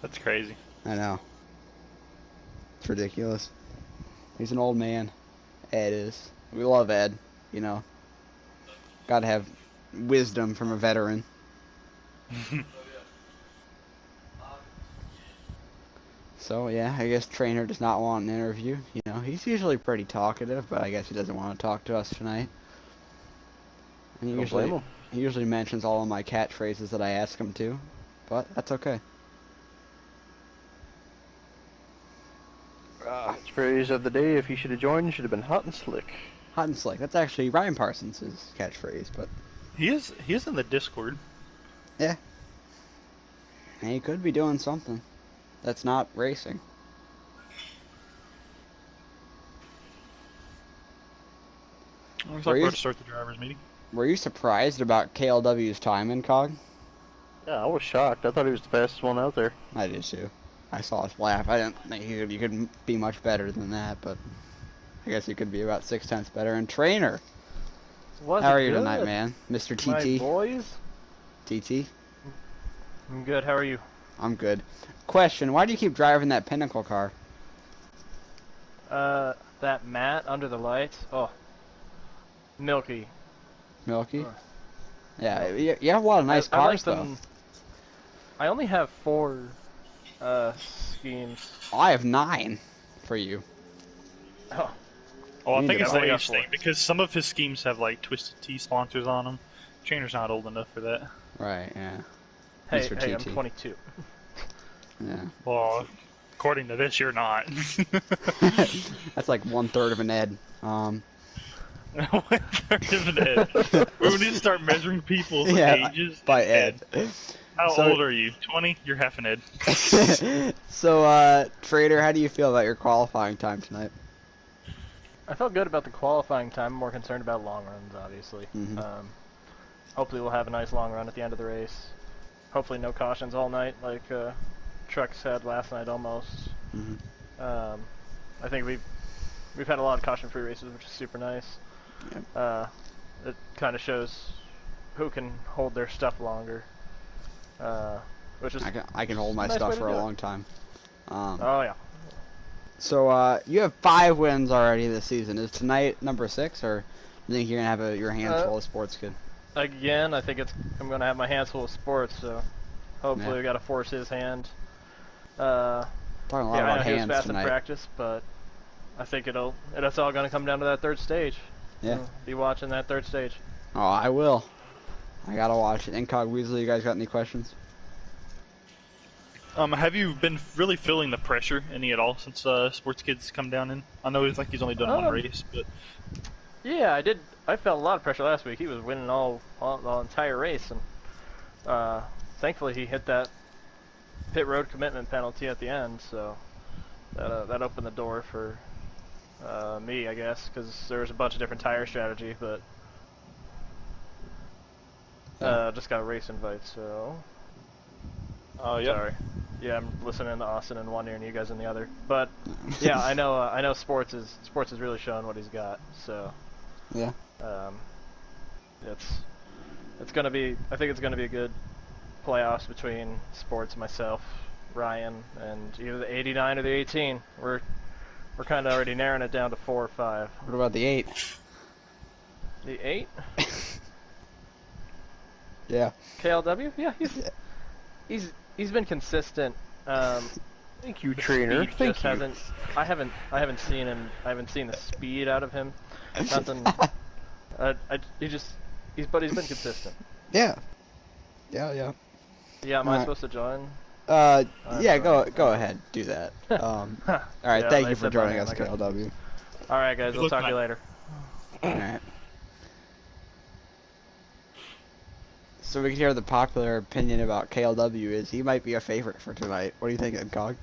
That's crazy. I know. It's ridiculous. He's an old man. Ed is. We love Ed, you know. Gotta have wisdom from a veteran. So, yeah, I guess Trainer does not want an interview. You know, he's usually pretty talkative, but I guess he doesn't want to talk to us tonight. And he usually mentions all of my catchphrases that I ask him to, but that's okay. Catchphrase of the day, if he should have joined, should have been hot and slick. Hot and slick. That's actually Ryan Parsons' catchphrase, but... He is in the Discord. Yeah. And he could be doing something that's not racing. Looks like we're about to start the drivers' meeting. Were you surprised about KLW's time in COG? Yeah, I was shocked. I thought he was the fastest one out there. I did too. I saw his laugh. I didn't think you could be much better than that, but I guess you could be about 6/10 better. And Trainer, how are you tonight, man? Mr. TT? My boys? TT? I'm good, how are you? I'm good. Question, why do you keep driving that Pinnacle car? That mat under the lights? Oh. Milky. Milky? Yeah, you have a lot of nice cars, though. I only have 4 schemes. I have 9 for you. Oh. Oh, I think it's the only got age 4. thing, because some of his schemes have, like, Twisted Tea sponsors on them. Trainer's not old enough for that. Right, yeah. Hey, Mr. hey, I'm TT. 22. Yeah. Well, according to this, you're not. That's like 1/3 of an Ed. 1/3 of an Ed. We need to start measuring people's ages by Ed. How old are you? 20? You're half an Ed. So, Trader, how do you feel about your qualifying time tonight? I felt good about the qualifying time. I'm more concerned about long runs, obviously. Mhm. Hopefully we'll have a nice long run at the end of the race. Hopefully no cautions all night like Trucks had last night almost. Mm-hmm. I think we've had a lot of caution-free races, which is super nice. Yep. It kind of shows who can hold their stuff longer. which is I can hold my nice way stuff to for a do it. long time. Oh yeah. So you have 5 wins already this season. Is tonight number 6, or do you think you're gonna have your hands full of sports, kid? Again, I think I'm gonna have my hands full of sports, so hopefully we gotta force his hand. Talking a lot I about know he was hands fast tonight. in practice, but I think it's all gonna come down to that third stage. Yeah. So be watching that third stage. Oh, I will. I gotta watch it. Incog Weasley, you guys got any questions? Have you been really feeling the pressure any at all since Sports Kids come down in? I know it's like he's only done one race, but Yeah, I did. I felt a lot of pressure last week. He was winning all the entire race, and thankfully he hit that pit road commitment penalty at the end, so that opened the door for me, I guess, because there was a bunch of different tire strategy, but just got a race invite, so. yeah. Sorry. Yeah, I'm listening to Austin in one ear and you guys in the other. But yeah, I know sports is really showing what he's got. So Yeah. it's gonna be. I think it's gonna be a good playoffs between sports, myself, Ryan, and either the 89 or the 18. We're kind of already narrowing it down to 4 or 5. What about the 8? The 8? Yeah. KLW? Yeah, he's been consistent. Thank you, trainer. Thank you. I haven't seen him. I haven't seen the speed out of him. Nothing. He's been consistent. Yeah. Yeah. Yeah, am I supposed to join? Yeah, go ahead, do that. All right, Yeah, thank they you for said joining my us, name, okay. KLW. All right, guys. We'll talk to you later. All right. So we can hear the popular opinion about KLW is he might be a favorite for tonight. What do you think, Incog?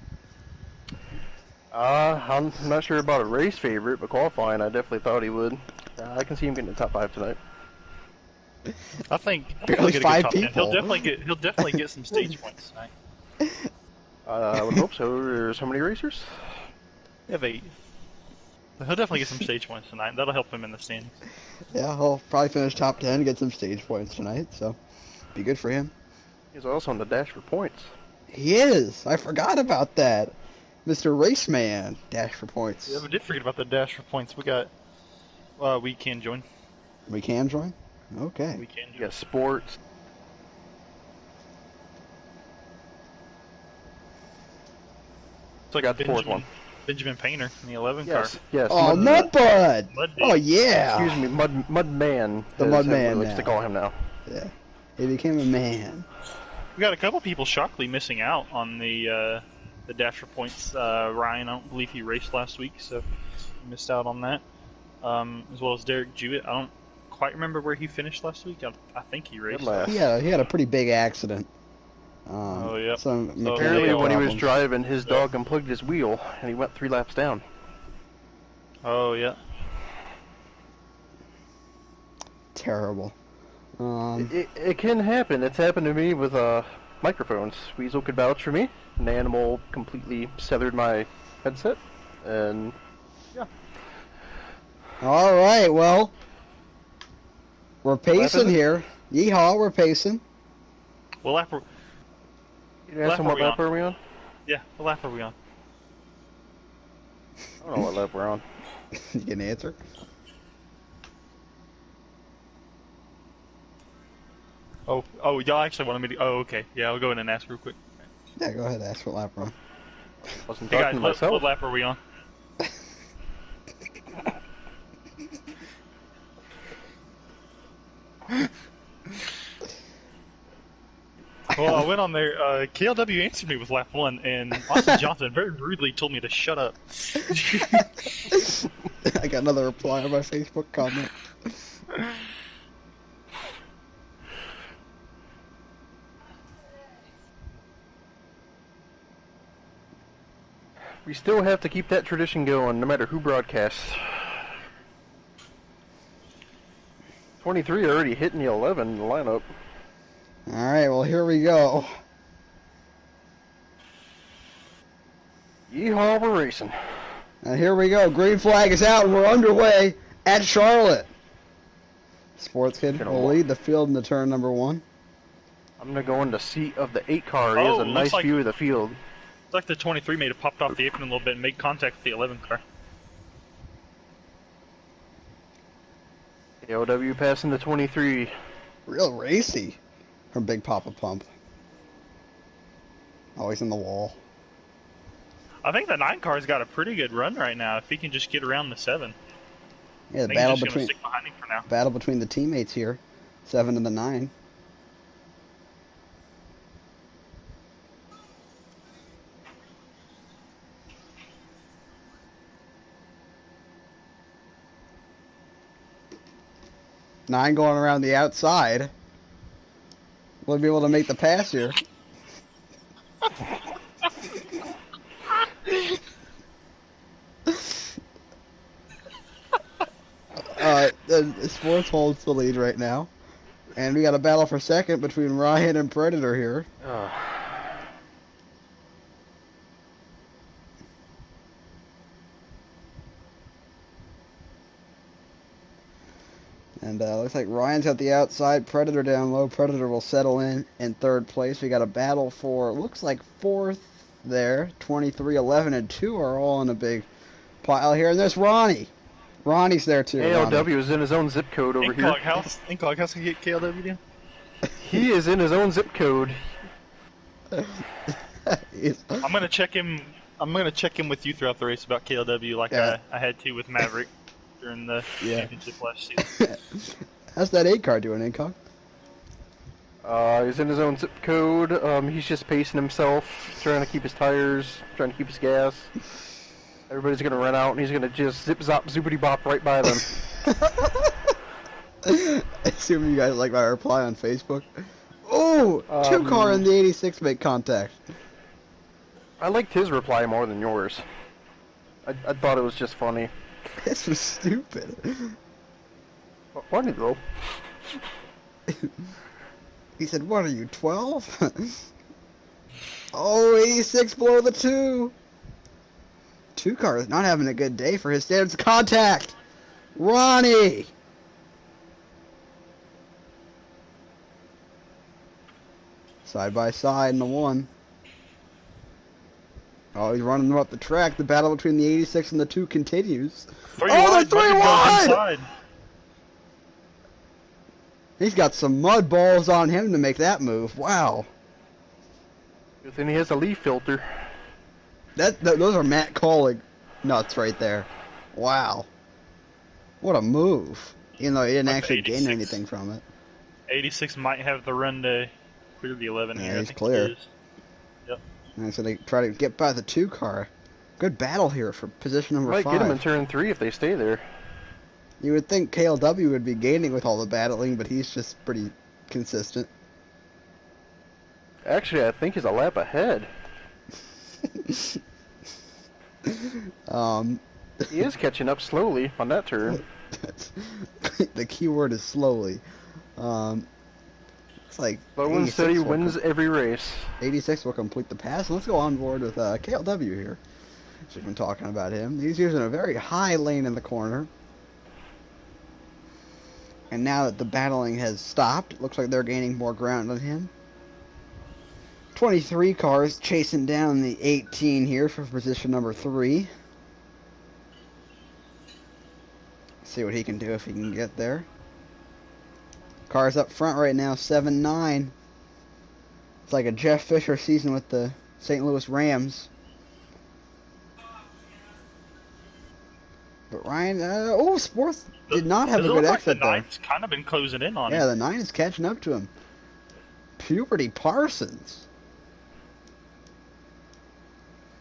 I'm not sure about a race favorite, but qualifying, I definitely thought he would. I can see him getting the top 5 tonight. I think Barely he'll get a good 5 top 10. people. He'll definitely get some stage points tonight. I would hope so. There's how many racers? We have 8. He'll definitely get some stage points tonight. That'll help him in the standings. Yeah, he'll probably finish top 10, get some stage points tonight, so be good for him. He's also on the dash for points. He is. I forgot about that. Mr. Raceman, dash for points. Yeah, we did forget about the dash for points. We got. We can join. We can join? Okay. We can join. You got sports. It's like got the fourth one. Benjamin Painter in the 11 car. Yes. Oh, Mudbud! Mud Oh, yeah! Excuse me, Mudman. The as Mudman everyone likes to now. call him now. Yeah. He became a man. We got a couple people shockingly missing out on the dash for points. Ryan, I don't believe he raced last week, so he missed out on that. As well as Derek Jewett. I don't quite remember where he finished last week. I think he raced. last. He had a pretty big accident. Oh, yeah. Some So Apparently, mechanical when he was problems. driving, his dog unplugged his wheel, and he went 3 laps down. Oh, yeah. Terrible. It can happen. It's happened to me with microphones. Weasel could vouch for me. An animal completely severed my headset, and All right, well, we're lap is pacing it? here. Yeehaw, we're pacing. What lap are, you ask him what lap are we on? yeah, what lap are we on? I don't know what lap we're on. You get an answer? Oh, y'all actually wanted me to... Oh, okay. Yeah, I'll go in and ask real quick. Yeah, go ahead. Ask what lap we're on. Wasn't Hey, talking guys, to myself. what lap are we on? Well, I went on there. KLW answered me with lap 1, and Austin Johnson very rudely told me to shut up. I got another reply on my Facebook comment. We still have to keep that tradition going, no matter who broadcasts. 23 already hitting the 11 in the lineup. All right, well, here we go. Yeehaw, we're racing. And here we go. Green flag is out, and we're underway at Charlotte. Sports Kid will lead the field in the turn number 1. I'm gonna go in the seat of the 8 car. He has Oh, a looks nice like- view of the field. It's like the 23 may have popped off the apron a little bit and made contact with the 11 car. AOW passing the 23. Real racy from Big Papa Pump. Always in the wall. I think the 9 car's got a pretty good run right now if he can just get around the 7. Yeah, I the think he's battle just going to between stick behind him for now. battle between the teammates here, 7 and the 9. Nine going around the outside. We'll be able to make the pass here. The Sports holds the lead right now. And we got a battle for second between Ryan and Predator here. And looks like Ryan's at the outside, Predator down low. Predator will settle in third place. We got a battle for, looks like fourth there. 23, 11, and 2 are all in a big pile here. And there's Ronnie. Ronnie's there too. ALW is in his own zip code over here. Inkog House can get KLW down? He is in his own zip code. I'm gonna check him. I'm gonna check in with you throughout the race about KLW, like Yeah. I had to with Maverick during the championship last season. How's that 8 car doing, Incog? He's in his own zip code. He's just pacing himself, trying to keep his tires, trying to keep his gas. Everybody's gonna run out, and he's gonna just zip zop zoopity bop right by them. I assume you guys like my reply on Facebook. Oh, 2 car in the 86 make contact. I liked his reply more than yours. I thought it was just funny. This was stupid. Funny though. He said, "What are you, 12?" Oh, 86 below the 2. 2 car is not having a good day for his standards. Contact! Ronnie! Side by side in the 1. Oh, he's running them up the track. The battle between the 86 and the 2 continues. Three Oh, wide, they're 3 Bucky goes wide! inside. He's got some mud balls on him to make that move. Wow. Good thing he has a leaf filter. Those are Matt Collig nuts right there. Wow. What a move. Even though he didn't Like actually gain 86. anything from it. 86 might have the run to clear the 11 Yeah, here. I he's think clear. He is. Yep. And so they try to get by the 2 car. Good battle here for position number Might 5. get him in turn 3 if they stay there. You would think KLW would be gaining with all the battling, but he's just pretty consistent. Actually, I think he's a lap ahead. He is catching up slowly on that turn. The key word is slowly. Looks like Slow and 86 steady will wins every race. 86 will complete the pass. Let's go on board with KLW here. So we've been talking about him. He's using a very high lane in the corner. And now that the battling has stopped, it looks like they're gaining more ground on him. 23 cars chasing down the 18 here for position number 3. See what he can do if he can get there. Cars up front right now, 7-9. It's like a Jeff Fisher season with the St. Louis Rams. But Ryan, Sports did not have a good exit the there. 9's kind of been closing in on him. Yeah, the 9 is catching up to him. Puberty Parsons.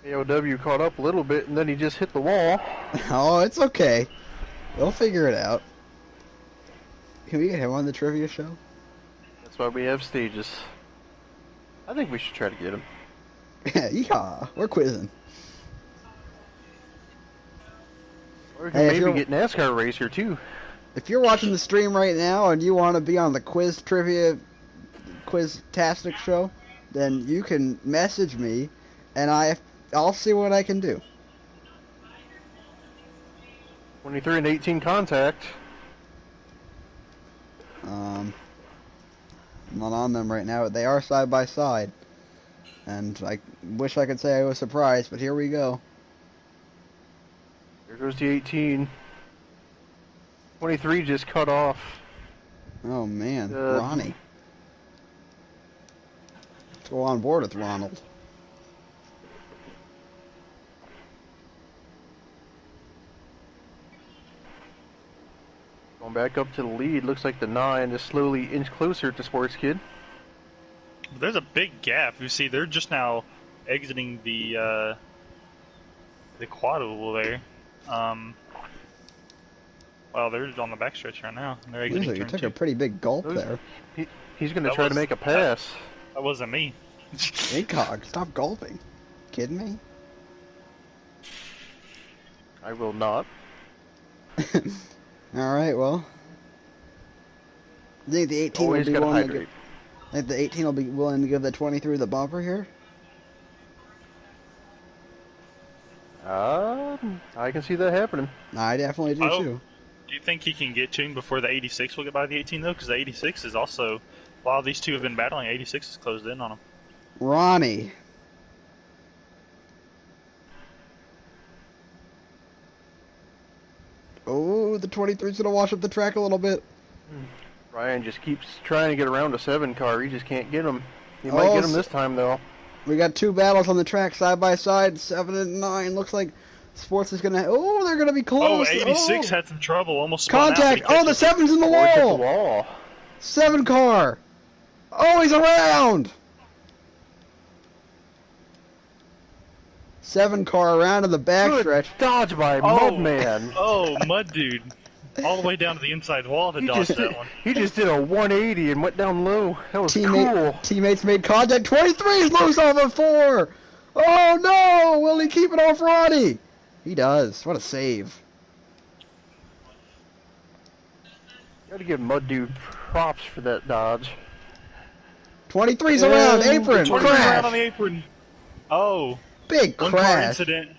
AOW caught up a little bit, and then he just hit the wall. Oh, it's okay. They'll figure it out. Can we get him on the trivia show? That's why we have stages. I think we should try to get him. Yeehaw, we're quizzing. Or we can Hey, if maybe you're- get NASCAR racer too. If you're watching the stream right now and you want to be on the Quiz-tastic show, then you can message me, and I'll see what I can do. 23 and 18 contact. I'm not on them right now. They are side by side. And I wish I could say I was surprised, but here we go. There goes the 18. 23 just cut off. Oh man, Ronnie. Let's go on board with Ronald. Going back up to the lead. Looks like the 9 is slowly inch closer to Sports Kid. There's a big gap. You see, they're just now exiting the quad oval there. Well, they're on the backstretch right now. They're exiting You turn took 2. a pretty big gulp there. He's going to try to make a pass. That wasn't me. ACOG, stop gulping. Kidding me? I will not. Alright, well. I think the 18 Always will be gotta willing to hydrate. I think the 18 will be willing to give the 23 the bumper here. I can see that happening. I definitely do too. Do you think he can get to him before the 86 will get by the 18 though? Because the 86 is also, while these two have been battling, 86 is closed in on him. Ronnie. Oh, the 23's gonna wash up the track a little bit. Ryan just keeps trying to get around a 7 car. He just can't get him. He might get him this time though. We got 2 battles on the track side by side, 7 and 9. Looks like Sports is gonna. Oh, they're gonna be close. Oh, 86 had some trouble, almost spun out, contact. but he Oh, the catches it. 7's in the Or hit the wall. wall. 7 car. Oh, he's around. 7 car around to the backstretch. Good dodge by Oh, Mudman. Oh, Mud Dude. All the way down to the inside wall to dodge that one. He just did a 180 and went down low. That was cool. Teammates made contact. 23's loose off of 4. Oh no! Will he keep it off Ronnie? He does. What a save. Gotta give Mud Dude props for that dodge. 23's around. Apron. 23 Crash. around on the apron. Oh, Big one car crash. incident.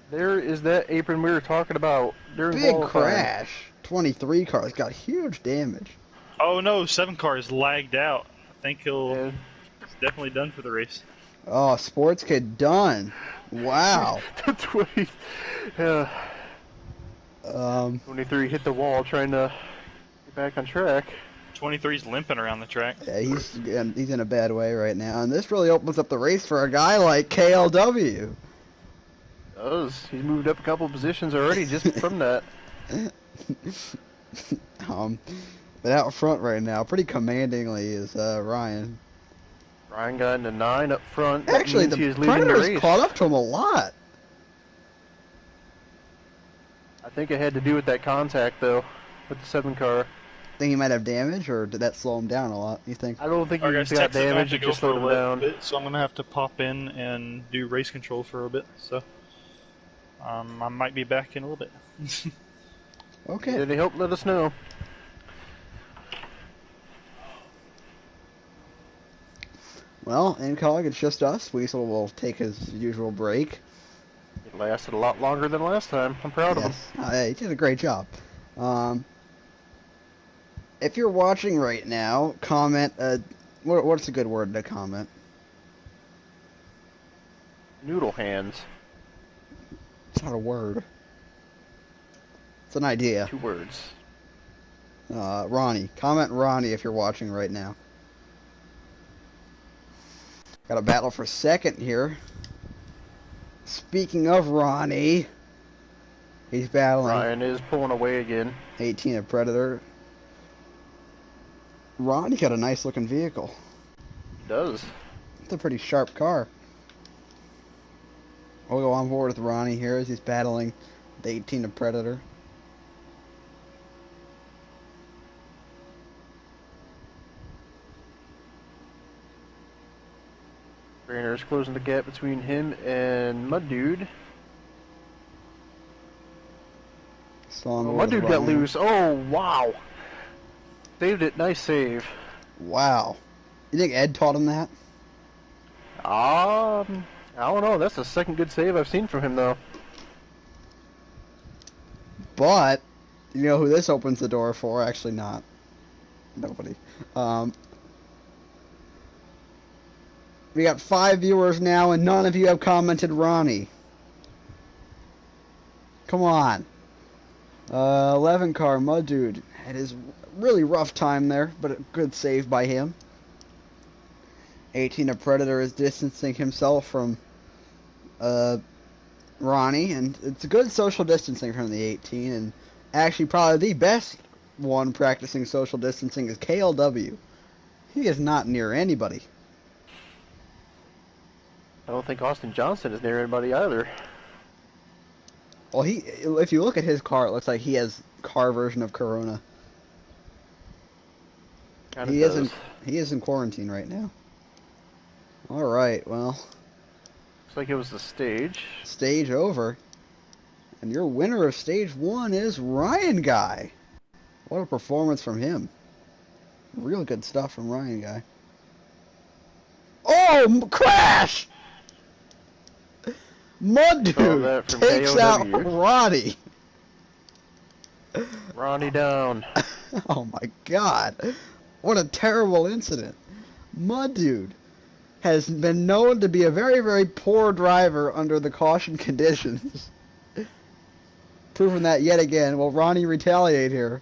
There is that apron we were talking about during Big qualifying. crash. 23 cars got huge damage. Oh no, 7 cars lagged out. I think he'll Yeah. he's definitely done for the race. Oh, Sports Kid done. Wow. That's what he. 23 hit the wall trying to get back on track. 23's limping around the track. Yeah, he's in a bad way right now, and this really opens up the race for a guy like KLW. Does. He's moved up a couple positions already just from that. But out front right now, pretty commandingly, is Ryan. Ryan got into 9 up front. That Actually, means he the is leading the Predators race. caught up to him a lot. I think it had to do with that contact, though, with the 7 car. Think he might have damage, or did that slow him down a lot? You think? I don't think he Alright, guys, got Texas, I have damage. to It go just for a slowed him little down. bit, so I'm gonna have to pop in and do race control for a bit. So, I might be back in a little bit. Okay. Did he help? Let us know. Well, incog, it's just us. Weasel will take his usual break. It lasted a lot longer than last time. I'm proud of him. Yes. Hey, he did a great job. If you're watching right now, comment. What's a good word to comment? Noodle hands. It's not a word. It's an idea. 2 words. Ronnie. Comment Ronnie if you're watching right now. Got a battle for second here. Speaking of Ronnie, he's battling Ryan is pulling away again. 18 of Predator. Ronnie got a nice looking vehicle. He does. It's a pretty sharp car. We'll go on board with Ronnie here as he's battling the 18 of Predator. Rayner's closing the gap between him and Mud Dude. Still on board Mud with Dude got Ryan. loose. Oh, wow. Saved it. Nice save. Wow. You think Ed taught him that? I don't know. That's the second good save I've seen from him, though. But, you know who this opens the door for? Actually not. Nobody. We got 5 viewers now, and none of you have commented Ronnie. Come on. 11 car, Mud Dude. Had his really rough time there, but a good save by him. 18, a Predator, is distancing himself from Ronnie, and it's a good social distancing from the 18, and actually probably the best one practicing social distancing is KLW. He is not near anybody. I don't think Austin Johnson is near anybody either. Well, if you look at his car, it looks like he has car version of Corona. He is in quarantine right now. All right, well. Looks like it was the stage. Stage over. And your winner of stage 1 is Ryan Guy. What a performance from him. Real good stuff from Ryan Guy. Oh, crash! Mud Dude takes out Ronnie. Ronnie down. Oh my god. What a terrible incident. Mud Dude has been known to be a very, very poor driver under the caution conditions. Proving that yet again. Will Ronnie retaliate here?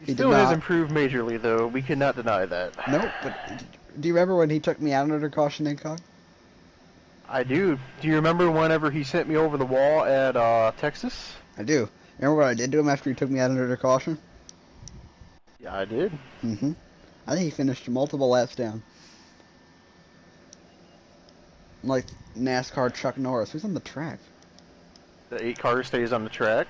He still has improved majorly, though. We cannot deny that. Nope, but do you remember when he took me out under caution, Incog? I do. Do you remember whenever he sent me over the wall at Texas? I do. Remember what I did to him after he took me out under caution? Yeah, I did. Mm-hmm. I think he finished multiple laps down. Like NASCAR Chuck Norris. Who's on the track? The 8 car stays on the track.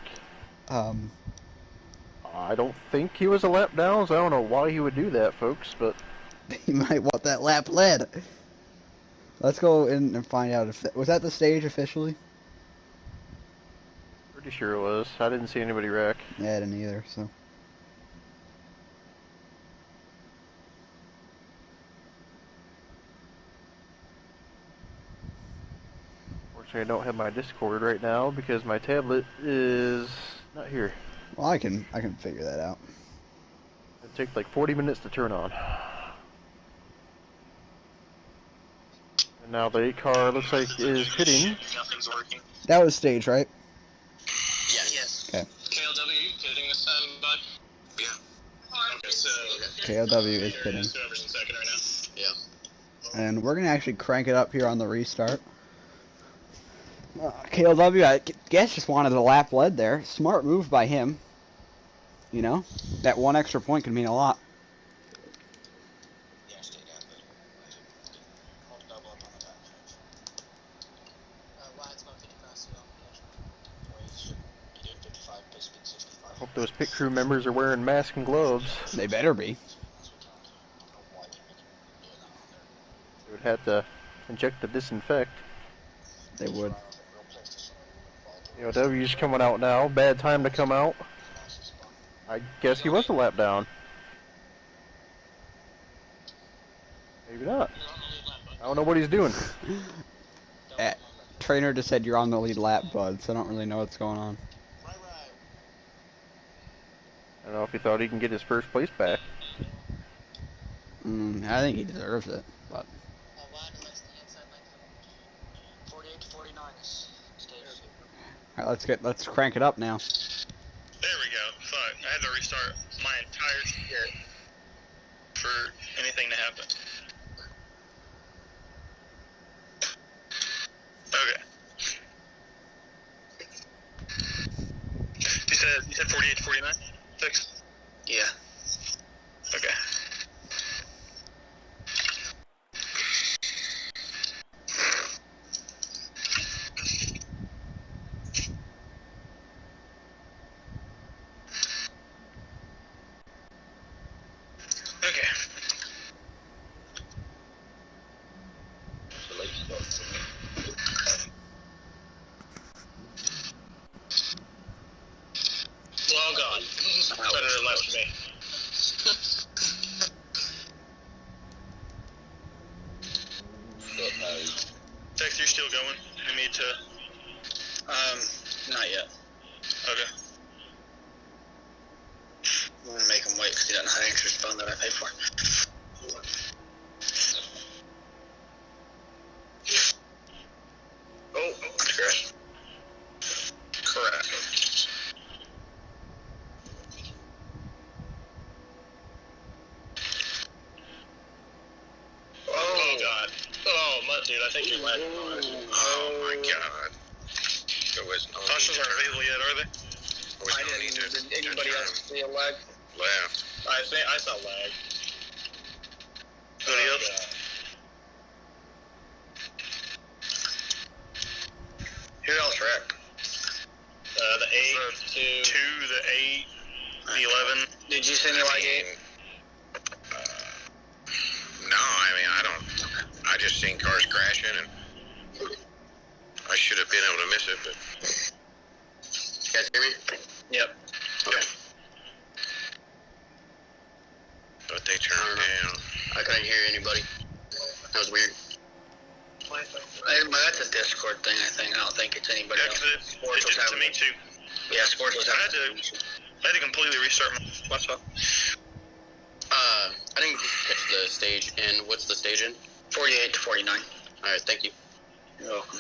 I don't think he was a lap down, so I don't know why he would do that, folks, but... He might want that lap led. Let's go in and find out if... Was that the stage officially? Pretty sure it was. I didn't see anybody wreck. Yeah, I didn't either, so... Fortunately, I don't have my Discord right now because my tablet is not here. Well, I can figure that out. It takes like 40 minutes to turn on. And now the 8 car looks like is pitting. Nothing's working. That was stage, right? Yes. Okay. KLW pitting this time, bud? Yeah. Okay, so... KLW is pitting. Whoever's in second right now. Yeah. And we're going to actually crank it up here on the restart. KLW, I guess, just wanted a lap led there. Smart move by him. You know? That one extra point could mean a lot. Yeah, stay down, but hold double up on the back. Line's going 50 fast, so you should be doing 55, basically 65. I hope those pit crew members are wearing masks and gloves. They better be. They would have to inject the disinfect. They would. W's coming out now. Bad time to come out. I guess he was a lap down. Maybe not. I don't know what he's doing. Trainer just said you're on the lead lap, bud, so I don't really know what's going on. Right. I don't know if he thought he can get his first place back. I think he deserves it, but... Alright, let's crank it up now. There we go. Fuck. I had to restart my entire shit for anything to happen. Okay. You said 48 to 49? 6? Yeah. Okay. Tex, you're still going? You need to... Not yet. Okay. I'm gonna make him wait because he doesn't have an extra phone that I paid for. dude. I think you're lagging. Oh my god. Cautions aren't available yet, are they? I didn't. Did anybody else see a lag? Left. I saw lag. Anybody else? Who else wrecked? The 8, the 2, the 8, the 11. Did you see any lag 8? No, I mean, I just seen cars crashing, and I should have been able to miss it, but... You guys hear me? Yep. Okay. But they turned down. I couldn't hear anybody. That was weird. That's a Discord thing, I think. I don't think it's anybody else. Sports it did to me, too. Yeah, Sports was having I had to completely restart my stuff. I didn't catch the stage, and what's the stage in? 48 to 49. Alright, thank you. You're welcome.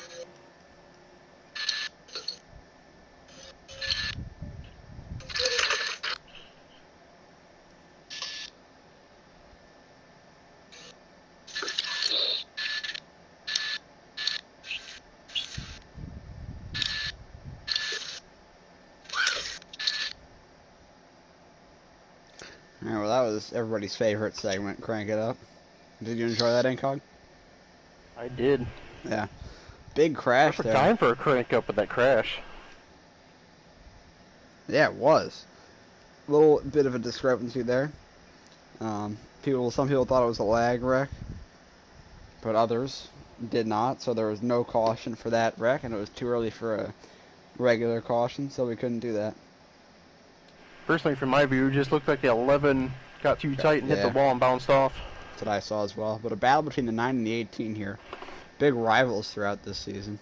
Alright, well that was everybody's favorite segment, Crank It Up. Did you enjoy that, Incog? I did. Yeah. Big crash Perfect there. time for a crank up with that crash. Yeah, it was. A little bit of a discrepancy there. Some people thought it was a lag wreck, but others did not, so there was no caution for that wreck, and it was too early for a regular caution, so we couldn't do that. Personally, from my view, it just looked like the 11 got too tight and hit the wall and bounced off. That's what I saw as well. But a battle between the 9 and the 18 here. Big rivals throughout this season.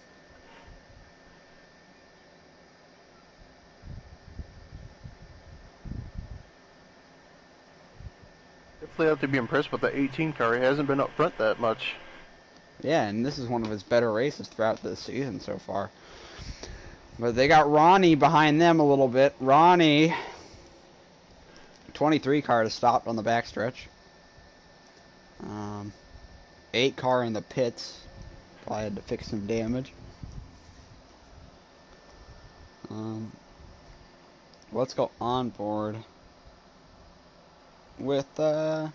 Definitely have to be impressed with the 18 car. He hasn't been up front that much. Yeah, and this is one of his better races throughout this season so far. But they got Ronnie behind them a little bit. Ronnie, 23 car to stop on the backstretch. 8 car in the pits. Probably had to fix some damage. Let's go on board with go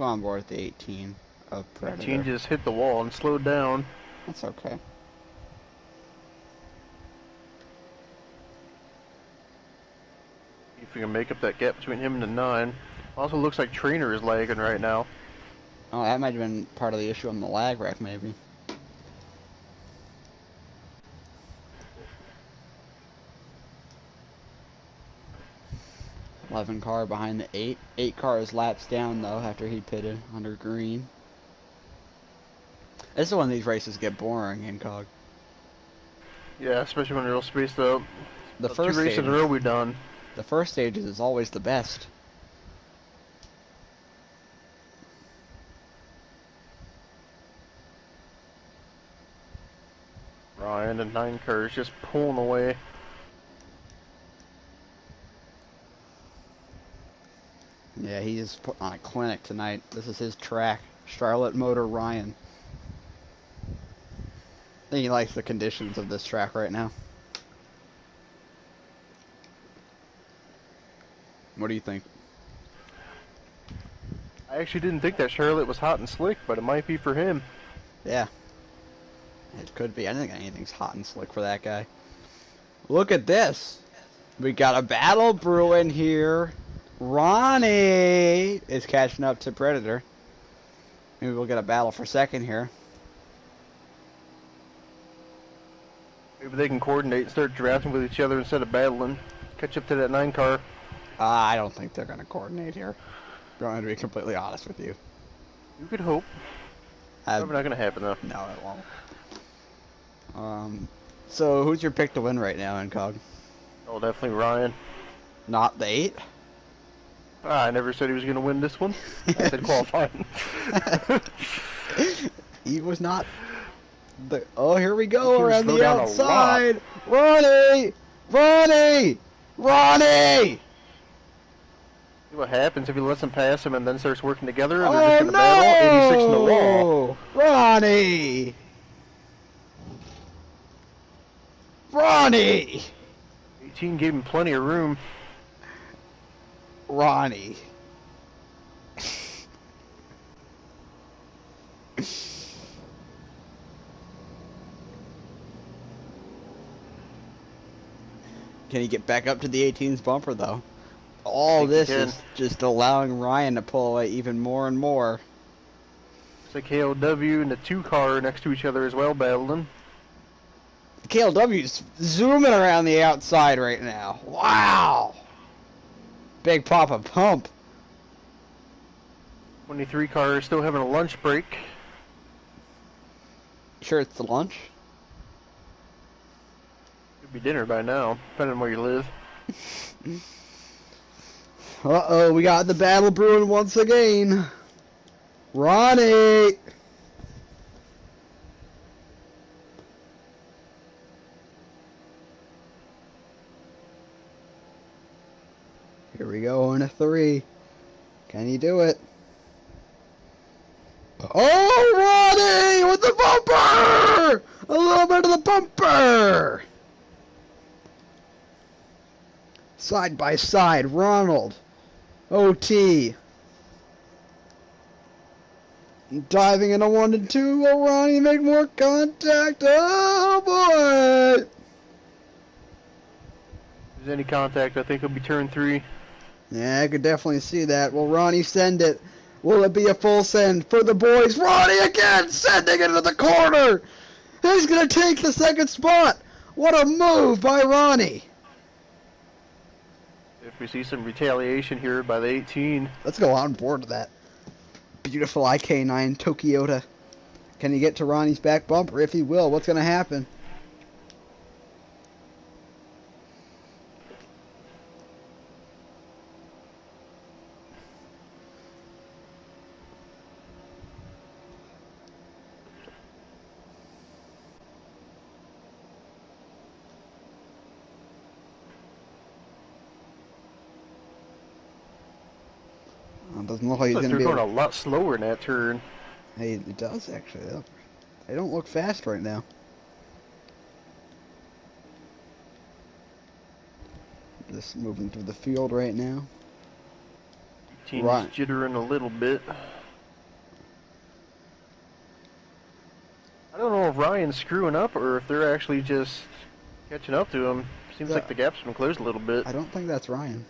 on board with the 18 of Predator. 18 just hit the wall and slowed down. That's okay. If we can make up that gap between him and the 9. Also looks like Trainer is lagging right now. Oh, that might have been part of the issue on the lag rack, maybe. $11 car behind the 8. 8 car is laps down, though, after he pitted under green. This is when these races get boring, Incog. Yeah, especially when they're all spaced out. The Two first races in a row we've done. The first stages is always the best. Ryan and 9 car is just pulling away. Yeah, he is putting on a clinic tonight. This is his track. Charlotte Motor Ryan. I think he likes the conditions of this track right now. What do you think? I actually didn't think that Charlotte was hot and slick, but it might be for him. Yeah. It could be. I don't think anything's hot and slick for that guy. Look at this. We got a battle brewing here. Ronnie is catching up to Predator. Maybe we'll get a battle for second here. Maybe they can coordinate and start drafting with each other instead of battling. Catch up to that 9 car. I don't think they're going to coordinate here. I'm going to be completely honest with you. You could hope. Probably not going to happen, though. No, it won't. So who's your pick to win right now, Incog? Oh, definitely Ryan. Not the 8? I never said he was going to win this one. I said qualifying. He was not. Oh, here we go He around slowed the down a outside. Ronnie! Ronnie! Ronnie! See what happens if he lets him pass him and then starts working together. They're Oh just going to battle. 86 in the wall. Ronnie! Ronnie! 18 gave him plenty of room. Ronnie. Can he get back up to the 18's bumper, though? All this is just allowing Ryan to pull away even more and more. It's like KLW and the 2 car next to each other as well, battling. KLW's zooming around the outside right now. Wow! Big Papa Pump. 23 car is still having a lunch break. Sure it's the lunch? Could be dinner by now, depending on where you live. Uh-oh, we got the battle brewing once again. Ronnie! Here we go in a 3. Can he do it? Oh, Ronnie with the bumper! A little bit of the bumper! Side by side, Ronald. OT. Diving into 1 and 2. Will Ronnie make more contact? Oh, boy! If there's any contact, I think it'll be turn 3. Yeah, I could definitely see that. Will Ronnie send it? Will it be a full send for the boys? Ronnie again, sending it into the corner. He's going to take the second spot. What a move by Ronnie. If we see some retaliation here by the 18. Let's go on board that beautiful IK9 Tokyota. Can he get to Ronnie's back bumper? If he will, what's going to happen? Doesn't look like he's going to be going a lot slower in that turn. Hey, it does actually. They don't look fast right now. Just moving through the field right now. Team's jittering a little bit. I don't know if Ryan's screwing up or if they're actually just catching up to him. Seems like the gap's been closed a little bit. I don't think that's Ryan.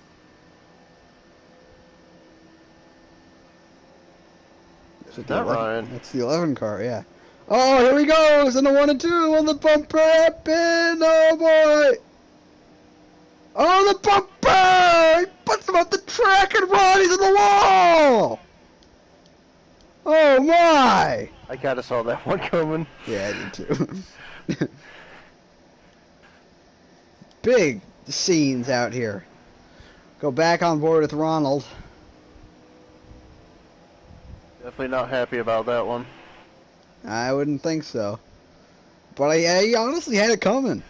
It's not Ryan. That's the 11 car, yeah. Oh, here he goes! In the 1 and 2 on the bumper up in. Oh, boy! Oh, the bumper! He puts him up the track and Ronnie's in the wall! Oh, my! I kinda saw that one coming. Yeah, I did too. Big scenes out here. Go back on board with Ronald. Definitely not happy about that one. I wouldn't think so. But he honestly had it coming.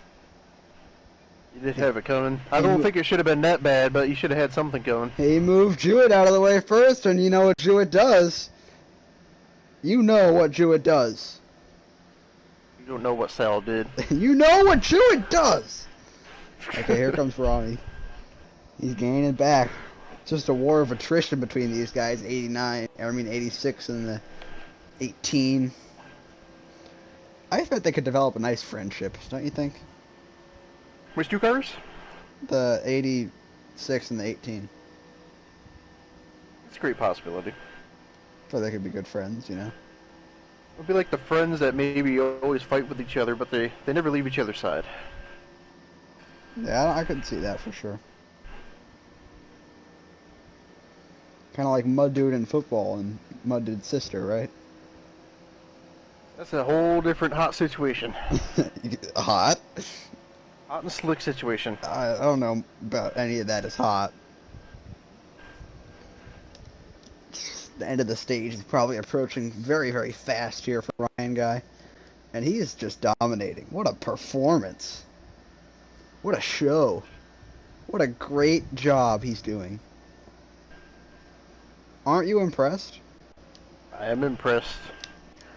You did have it coming. I don't think it should have been that bad, but you should have had something coming. He moved Jewett out of the way first, and you know what Jewett does. You know what Jewett does. You don't know what Sal did. You know what Jewett does! Okay, here comes Ronnie. He's gaining back. It's just a war of attrition between these guys. 86 and the 18. I bet they could develop a nice friendship, don't you think? Which 2 cars? The 86 and the 18. It's a great possibility. So they could be good friends, you know? It'll be like the friends that maybe always fight with each other, but they never leave each other's side. Yeah, I could see that for sure. Kind of like Mud Dude in football and Mud Dude's sister, right? That's a whole different hot situation. Hot? Hot and slick situation. I don't know about any of that is hot. The end of the stage is probably approaching very, very fast here for Ryan Guy. And he is just dominating. What a performance. What a show. What a great job he's doing. Aren't you impressed? I am impressed.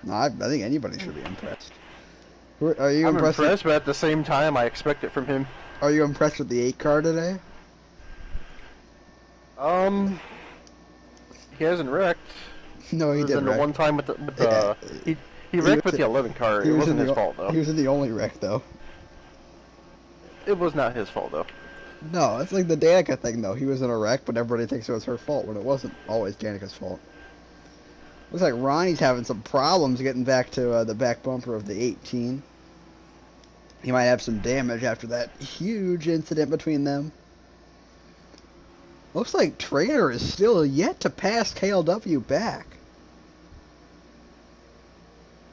No, I think anybody should be impressed. Are you I'm impressed? impressed, but at the same time, I expect it from him. Are you impressed with the 8 car today? He hasn't wrecked. No, he Other did than wreck. the one time with the he wrecked with the 11 car. It wasn't his fault though. He was in the only wreck though. It was not his fault though. No, it's like the Danica thing though. He was in a wreck, but everybody thinks it was her fault when it wasn't always Danica's fault. Looks like Ronnie's having some problems getting back to the back bumper of the 18. He might have some damage after that huge incident between them. Looks like Trainer is still yet to pass KLW back.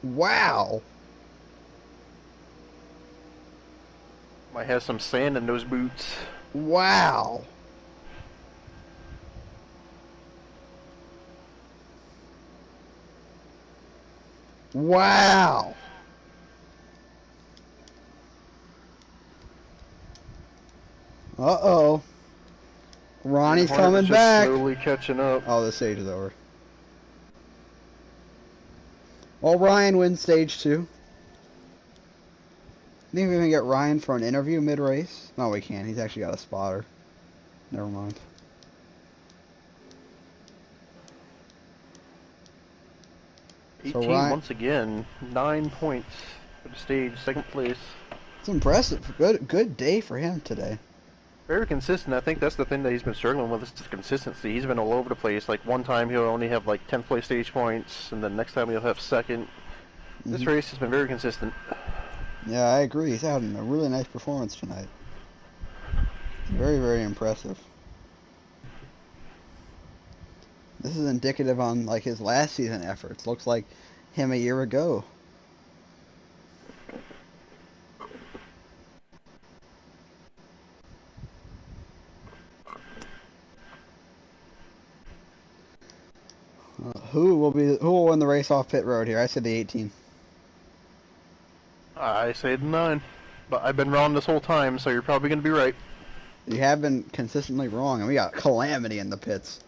Wow. Might have some sand in those boots. Wow. Wow. Uh-oh. Ronnie's coming back. Slowly catching up. Oh, the stage is over. Well, Ryan wins stage 2. Think we can get Ryan for an interview mid-race? No, we can't. He's actually got a spotter. Never mind. So 18 Ryan, once again, 9 points for the stage, second place. it's impressive. Good day for him today. Very consistent. I think that's the thing that he's been struggling with is consistency. He's been all over the place. Like one time he'll only have like 10th place stage points, and then next time he'll have second. This race has been very consistent. Yeah, I agree. He's having a really nice performance tonight. Very, very impressive. This is indicative on like his last season efforts. Looks like him a year ago. Who will win the race off pit road here? I said the 18. I say the 9. But I've been wrong this whole time, so you're probably going to be right. You have been consistently wrong, and we got calamity in the pits.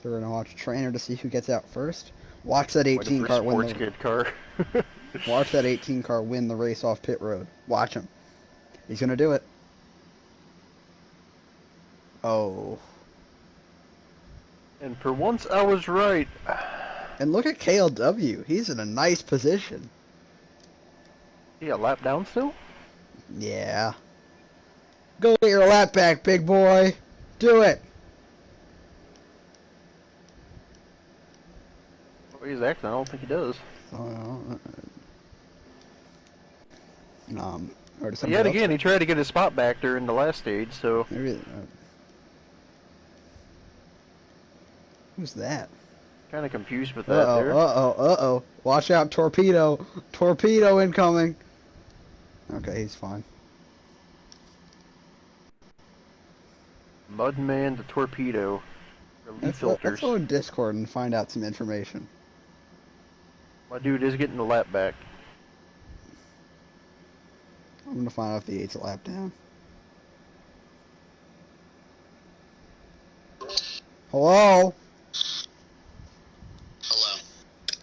So we're gonna watch Trainer to see who gets out first. Watch that 18 car win. Watch that 18 car win the race off pit road. Watch him. He's gonna do it. Oh. And for once, I was right. And look at KLW. He's in a nice position. He a lap down still? Yeah. Go get your lap back, big boy. Do it. Well, he's acting. I don't think he does. Yet again, he tried to get his spot back during the last stage, so... Maybe, who's that? Kind of confused with that there. Uh-oh. Watch out, Torpedo. Torpedo incoming. Okay, he's fine. Mudman to Torpedo. Let's go in Discord and find out some information. My dude is getting the lap back. I'm gonna find out if the 8's a lap down. Hello? Hello.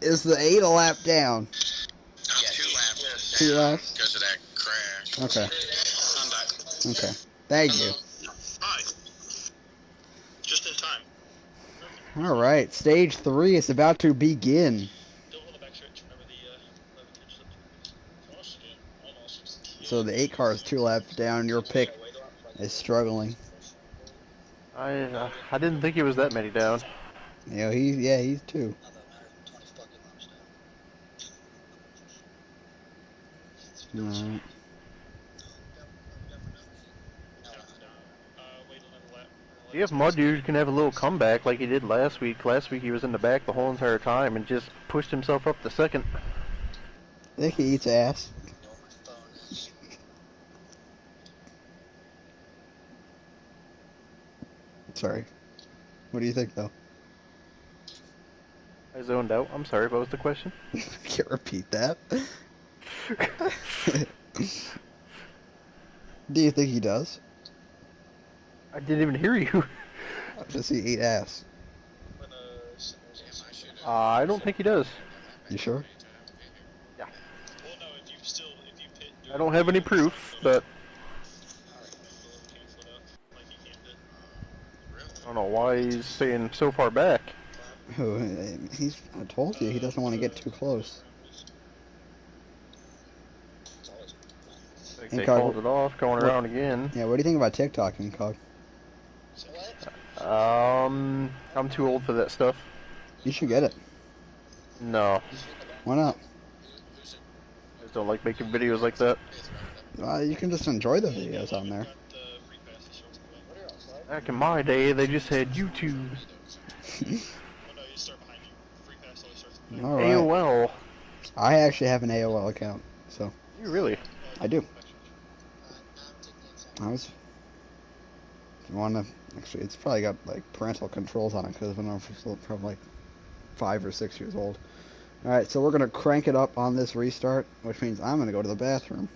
Is the 8 a lap down? Yeah, 2 laps. 2 laps? Because of that crash. Okay. I'm back. Okay. Thank you. Hi. Just in time. Alright, stage 3 is about to begin. So the 8 car is 2 laps down. Your pick is struggling. I didn't think he was that many down. You know, he's 2. Alright. See if my dude can have a little comeback like he did last week. Last week he was in the back the whole entire time and just pushed himself up to second. I think he eats ass. Sorry. What do you think, though? I zoned out. I'm sorry, what was the question? Can't repeat that. Do you think he does? I didn't even hear you. Does he eat ass? I don't think he does. You sure? Yeah. I don't have any proof, but I don't know why he's staying so far back. Oh, I told you, he doesn't want to get too close. I think Hey, they Cog, called it off, going around again. Yeah, what do you think about TikToking, Cog? I'm too old for that stuff. You should get it. No. Why not? I just don't like making videos like that. You can just enjoy the videos on there. Back in my day, they just had YouTube. All right. AOL. I actually have an AOL account, so. You really? I do. If you want to, actually, it's probably got like parental controls on it because I've been on from like 5 or 6 years old. All right, so we're gonna crank it up on this restart, which means I'm gonna go to the bathroom.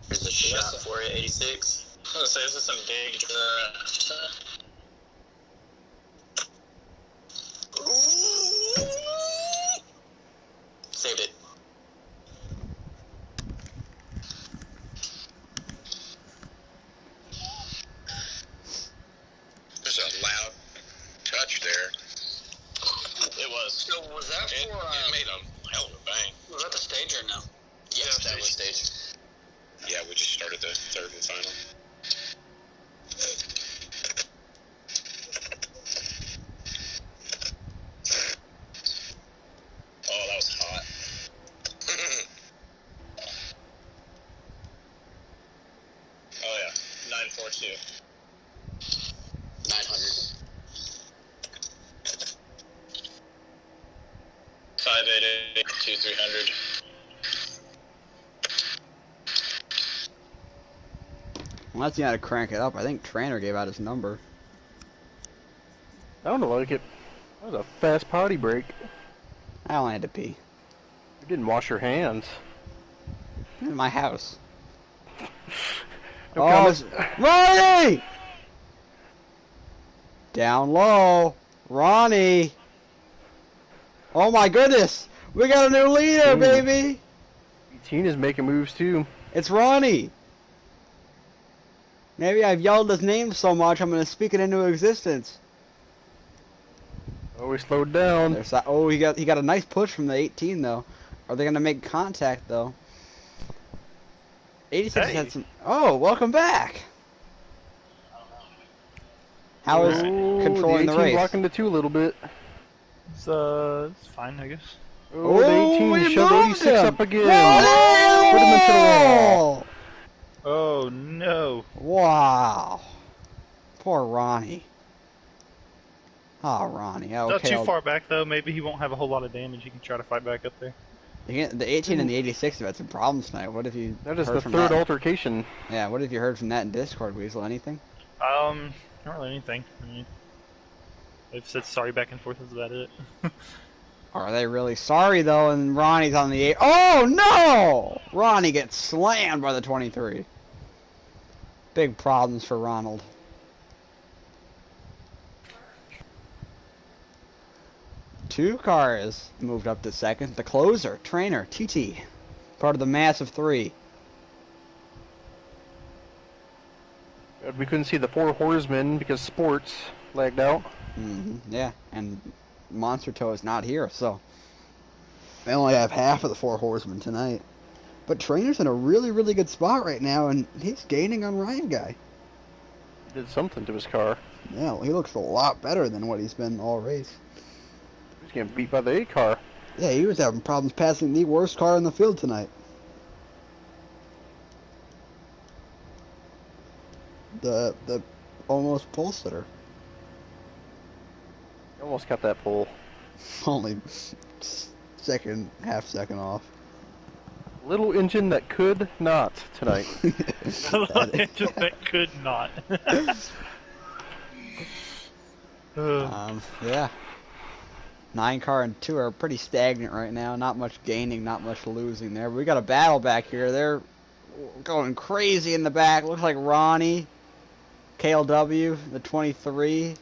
There's a shot for it, 86. I was gonna say, this is some big saved it. There's a loud touch there. It was. So was that It made a hell of a bang. Was that the stage or no? Yes, that was stage. Yeah, we just started the third and final. Oh, that was hot. Oh yeah, 942. 900. 588 2300. Unless you had to crank it up, I think Trainer gave out his number. I don't like it. That was a fast potty break. I only had to pee. You didn't wash your hands. In my house. No Oh, comments. Ronnie! Down low. Ronnie! Oh my goodness! We got a new leader, Ooh. baby! Tina's making moves too. It's Ronnie! Maybe I've yelled his name so much I'm gonna speak it into existence. Oh, he slowed down. There's that. Oh, he got a nice push from the 18 though. Are they gonna make contact though? 86 Hey. had some. Oh, welcome back. How is Oh, controlling the 18 race? blocking the 2 a little bit. It's fine, I guess. Oh, the 18 we shoved moved 86 him. up again. Ronnie! Put him into the wall. Oh no! Wow. Poor Ronnie. Oh, Ronnie. Not Okay. too far back though. Maybe he won't have a whole lot of damage. He can try to fight back up there. The 18 and the 86 have had some problems tonight. What have you That is heard the from third that? altercation. Yeah, what have you heard from that in Discord, Weasel? Anything? Not really anything. I mean, they've said sorry back and forth. That's about it. Are they really sorry though? And Ronnie's on the 8. Oh no! Ronnie gets slammed by the 23. Big problems for Ronald. Two cars moved up to second. The closer, Trainer, TT, part of the massive 3. We couldn't see the 4 horsemen because sports lagged out. Yeah, and Monster Toe is not here, so They only have half of the 4 horsemen tonight. But Trainer's in a really, really good spot right now, and he's gaining on Ryan Guy. Did something to his car. Yeah, he looks a lot better than what he's been all race. He's getting beat by the 8 car. Yeah, he was having problems passing the worst car in the field tonight. The almost pole sitter. Almost got that pole. Only half second off. Little engine that could not tonight. Just that could not. Yeah. 9 car and 2 are pretty stagnant right now. Not much gaining, not much losing there. But we got a battle back here. They're going crazy in the back. Looks like Ronnie, KLW, the 23.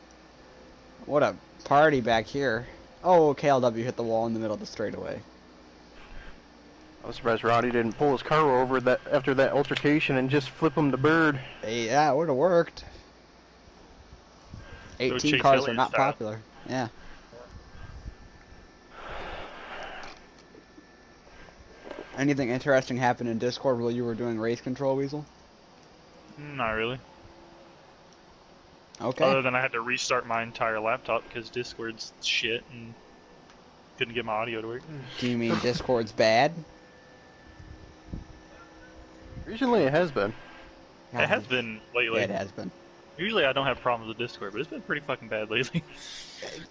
What a party back here. Oh, KLW hit the wall in the middle of the straightaway. I was surprised Roddy didn't pull his car over that after that altercation and just flip him the bird. Hey, yeah, it would have worked. 18 cars are not popular. Yeah. Anything interesting happened in Discord while you were doing race control, Weasel? Not really. Okay. Other than I had to restart my entire laptop because Discord's shit and couldn't get my audio to work. Do you mean Discord's bad? Recently it has been. It has been lately. Yeah, it has been. Usually I don't have problems with Discord, but it's been pretty fucking bad lately.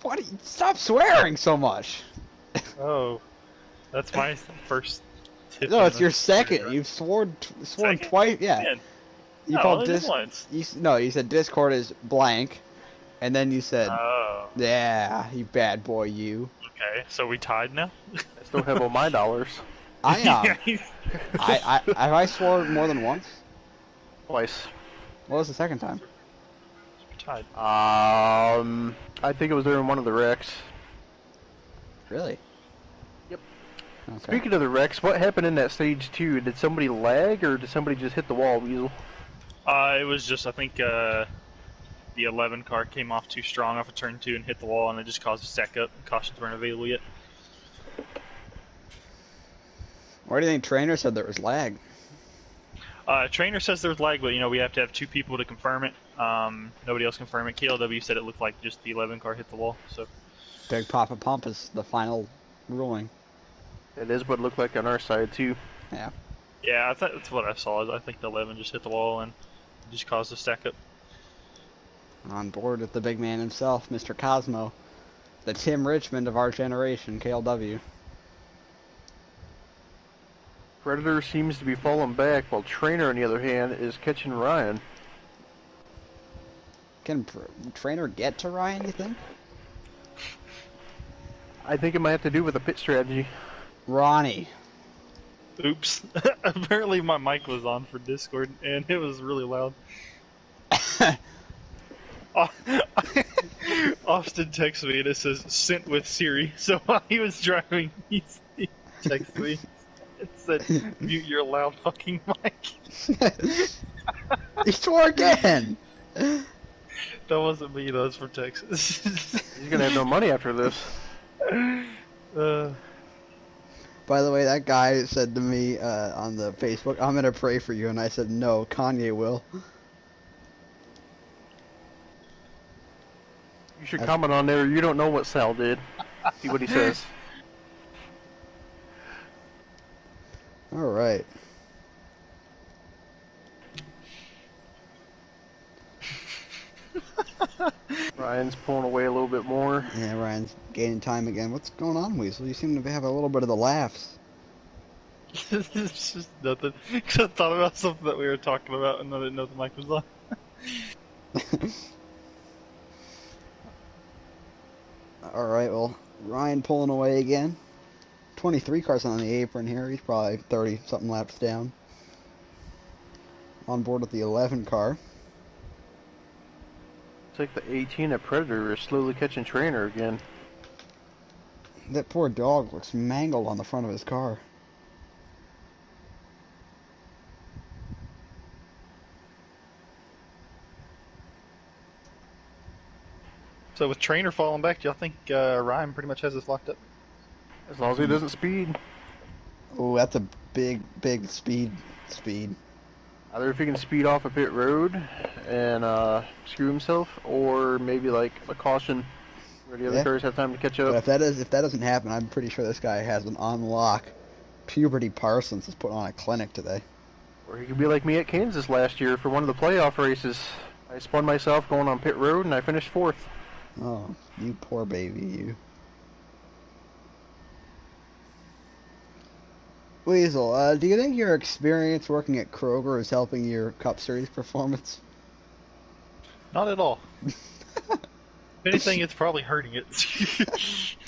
What? Stop swearing so much. Oh, that's my first tip. No, it's your second. You've sworn twice. Yeah. Man. You No, called only once. you said Discord is blank, and then you said, Oh. "Yeah, you bad boy, you." Okay, so we tied now? I still have all my dollars. I have I sworn more than once. Twice. What was the second time? Tied. I think it was during one of the wrecks. Really? Yep. Okay. Speaking of the wrecks, what happened in that stage 2? Did somebody lag or did somebody just hit the wall, Weasel? It was just, I think, the 11 car came off too strong off of turn 2 and hit the wall, and it just caused a stack up. Cautions weren't available yet. Why do you think Trainer said there was lag? Trainer says there's lag, but we have to have 2 people to confirm it. Nobody else confirmed it. KLW said it looked like just the 11 car hit the wall. So Big Papa Pump is the final ruling. It is what it looked like on our side, too. Yeah. Yeah, that's what I saw. I think the 11 just hit the wall and just caused a stack up. On board with the big man himself, Mr. Cosmo. The Tim Richmond of our generation, KLW. Predator seems to be falling back, while Trainer, on the other hand, is catching Ryan. Can Trainer get to Ryan, you think? I think it might have to do with the pit strategy. Ronnie. Oops. Apparently my mic was on for Discord, and it was really loud. Austin texts me and it says, "Sent with Siri." So while he was driving, he texted me. It said, "Mute your loud fucking mic." He swore again! That wasn't me, that was from Texas. He's gonna have no money after this. By the way, that guy said to me on the Facebook, "I'm gonna pray for you," and I said, "No, Kanye will." You should comment on there. You don't know what Sal did. See what he says. Alright. Ryan's pulling away a little bit more. Yeah, Ryan's gaining time again. What's going on, Weasel? You seem to have a little bit of the laughs. It's just nothing. Cause I thought about something that we were talking about and I didn't know the mic was on. Alright, well, Ryan pulling away again. 23 cars on the apron here. He's probably 30-something laps down. On board with the 11 car. It's like the 18 at Predator is slowly catching Trainer again. That poor dog looks mangled on the front of his car. So with Trainer falling back, do y'all think Ryan pretty much has this locked up? As long as he doesn't speed. Oh, that's a big speed. Either if he can speed off a pit road and screw himself, or maybe like a caution where the other cars have time to catch up. But if that doesn't happen, I'm pretty sure this guy has an unlock. Puberty Parsons is putting on a clinic today. Or he could be like me at Kansas last year for one of the playoff races. I spun myself going on pit road and I finished 4th. Oh, you poor baby, you. Weasel, do you think your experience working at Kroger is helping your Cup Series performance? Not at all. If anything, it's probably hurting it.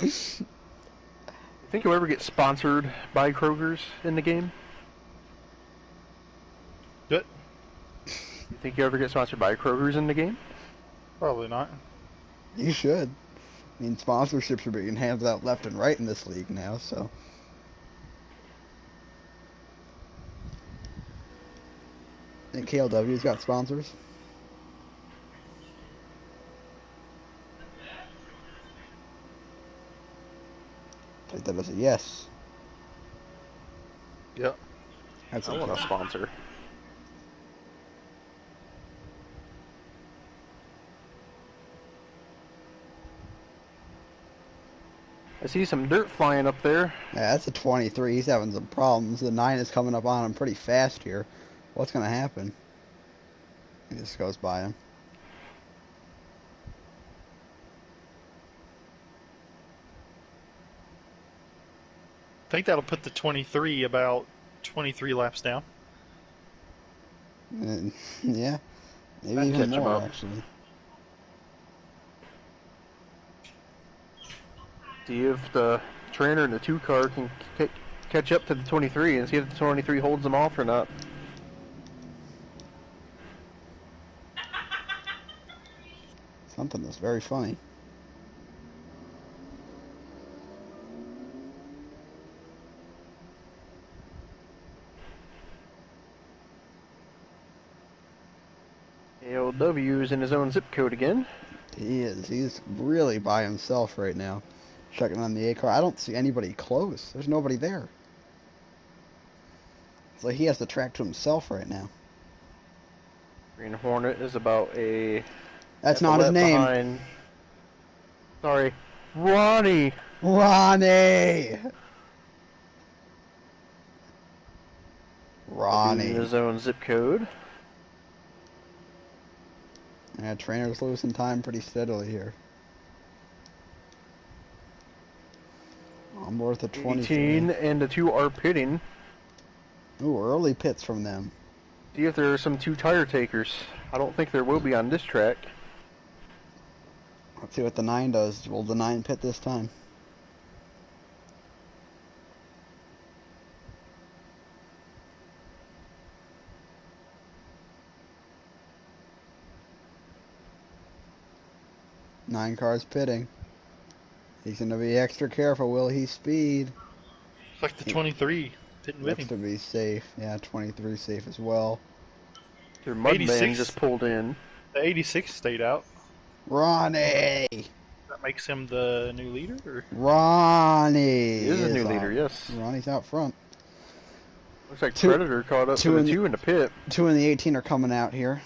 You think you'll ever get sponsored by Kroger's in the game? Good. You think you'll ever get sponsored by Kroger's in the game? Probably not. You should. I mean, sponsorships are being handed out left and right in this league now, so. Think KLW's got sponsors? Take that as a yes. Yep. That's I want a sponsor. I see some dirt flying up there. Yeah, that's a 23. He's having some problems. The 9 is coming up on him pretty fast here. What's going to happen? He just goes by him. I think that'll put the 23 about 23 laps down. Yeah. Maybe I'd even catch him more, up. actually. See if the trainer and the 2 car can catch up to the 23 and see if the 23 holds them off or not. Something that's very funny. ALW is in his own zip code again. He is. He's really by himself right now. Checking on the A car. I don't see anybody close. There's nobody there. It's like he has the track to himself right now. Green Hornet is about a... That's not his name. Behind. Sorry. Ronnie! Ronnie! In Ronnie. his own zip code. Yeah, trainer's losing time pretty steadily here. I'm worth a 23. 18 and the 2 are pitting. Ooh, early pits from them. See if there are some 2 tire takers. I don't think there will be on this track. Let's see what the 9 does. Will the 9 pit this time? Nine cars pitting. He's going to be extra careful. Will he speed? It's like the 23 pitting with Looks him. to be safe. Yeah, 23 safe as well. Their mud man 86. just pulled in. The 86 stayed out. Ronnie! That makes him the new leader? Or? Ronnie! He is a new out. leader, yes. Ronnie's out front. Looks like Two- Predator caught up to the 2 in the pit. 2 and the 18 are coming out here.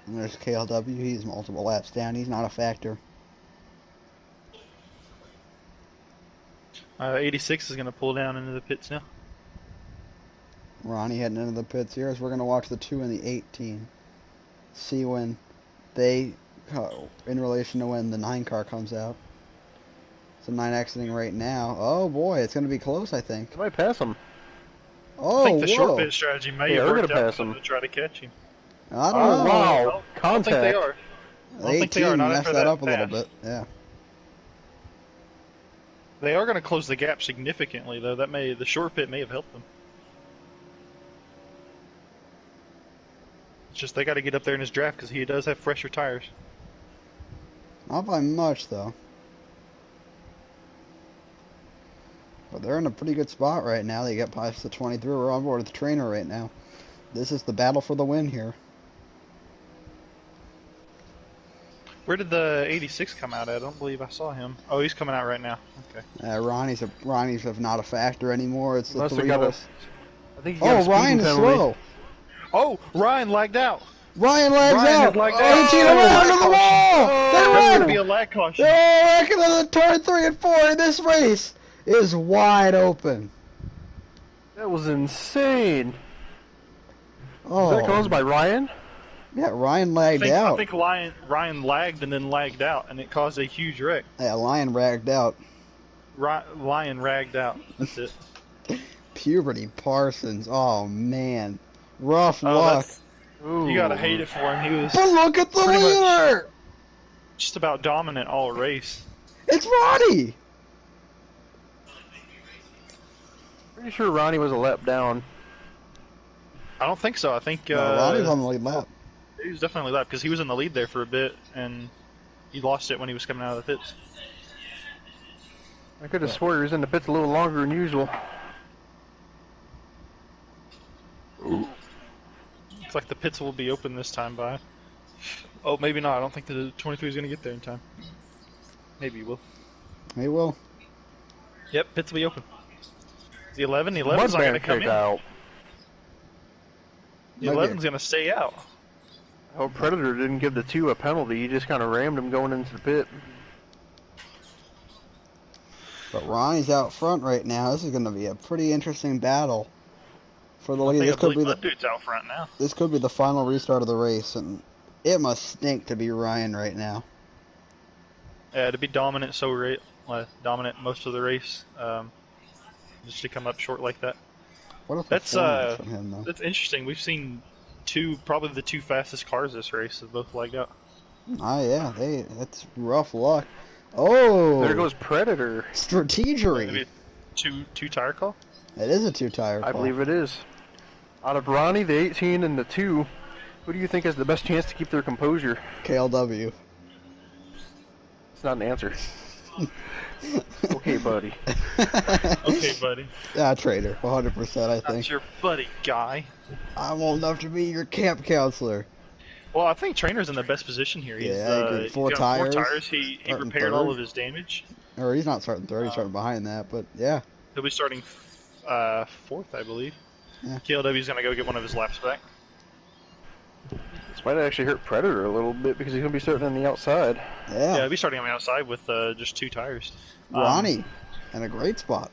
And there's KLW. He's multiple laps down. He's not a factor. 86 is going to pull down into the pits now. Ronnie heading into the pits here as we're going to watch the 2 and the 18. See when they, in relation to when the 9 car comes out. So 9 exiting right now. Oh boy, it's going to be close, I think. I might pass him. Oh, I think the whoa. short pit strategy may Yeah, have we're worked gonna out pass for them him. to try to catch him. I don't Oh, know. wow. I don't think they Contact. are. The I don't think they 18 are, not messed after that that up a little pass. bit. Yeah. They are going to close the gap significantly, though. The short pit may have helped them. It's just they got to get up there in his draft because he does have fresher tires. Not by much, though. But they're in a pretty good spot right now. They get past the 23. We're on board with the trainer right now. This is the battle for the win here. Where did the 86 come out at? I don't believe I saw him. Oh, he's coming out right now. Okay. Ronnie's not a factor anymore. It's the Unless they 3 got horse. I think he got a speeding Ryan is penalty. slow. Oh, Ryan lagged out. Ryan lags Ryan out. has lagged out. 18 around to the wall. That's They going to win. be a lag caution. Look at the turn 3 and 4 in this race is wide open. That was insane. Oh, Was that caused by Ryan? yeah, Ryan lagged I out. think Ryan lagged and then lagged out, and it caused a huge wreck. Yeah, Lion ragged out. Lion ragged out. That's it. Puberty Parsons. Oh man, rough Oh, luck. You gotta hate it for him. He was But look at the pretty much leader. just about dominant all race. It's Ronnie. Pretty sure Ronnie was a lap down. I don't think so. I think No, Ronnie's on the lead lap. he was definitely lap because he was in the lead there for a bit, and he lost it when he was coming out of the pits. I could have swore he was in the pits a little longer than usual. Looks like the pits will be open this time by. Oh, maybe not. I don't think the 23 is going to get there in time. Maybe he will. He will. Yep, pits will be open. The 11? The 11's not going to come in. Out. The 11's going to stay out. I hope Predator didn't give the 2 a penalty. He just kind of rammed him going into the pit. But Ronnie's out front right now. This is going to be a pretty interesting battle for the lead. I This could be believe dude's out front now. this could be the final restart of the race, and it must stink to be Ryan right now. Yeah, to be dominant dominant most of the race, just to come up short like that. What a That's performance from him, though. that's interesting. We've seen probably the 2 fastest cars this race have both lagged out. Oh yeah, that's rough luck. Oh, There goes Predator. Maybe strategery. two tire call. It is a 2-tire I call. believe it is. Out of Ronnie, the 18, and the 2, who do you think has the best chance to keep their composure? KLW. It's not an answer. Okay, buddy. Okay, buddy. Yeah, Trader, 100%. I That's think your buddy, guy. I'm old enough to be your camp counselor. Well, I think Trainer's in the best position here. He's, Yeah, I agree. he's Four got tires, 4 tires. He starting repaired third. all of his damage. Or he's not starting third. He's starting behind that. But yeah, He'll be starting 4th, I believe. Yeah. KLW's gonna go get one of his laps back. This might actually hurt Predator a little bit because he's going to be starting on the outside. Yeah, yeah. he'll be starting on the outside with just 2 tires. Ronnie, in a great spot.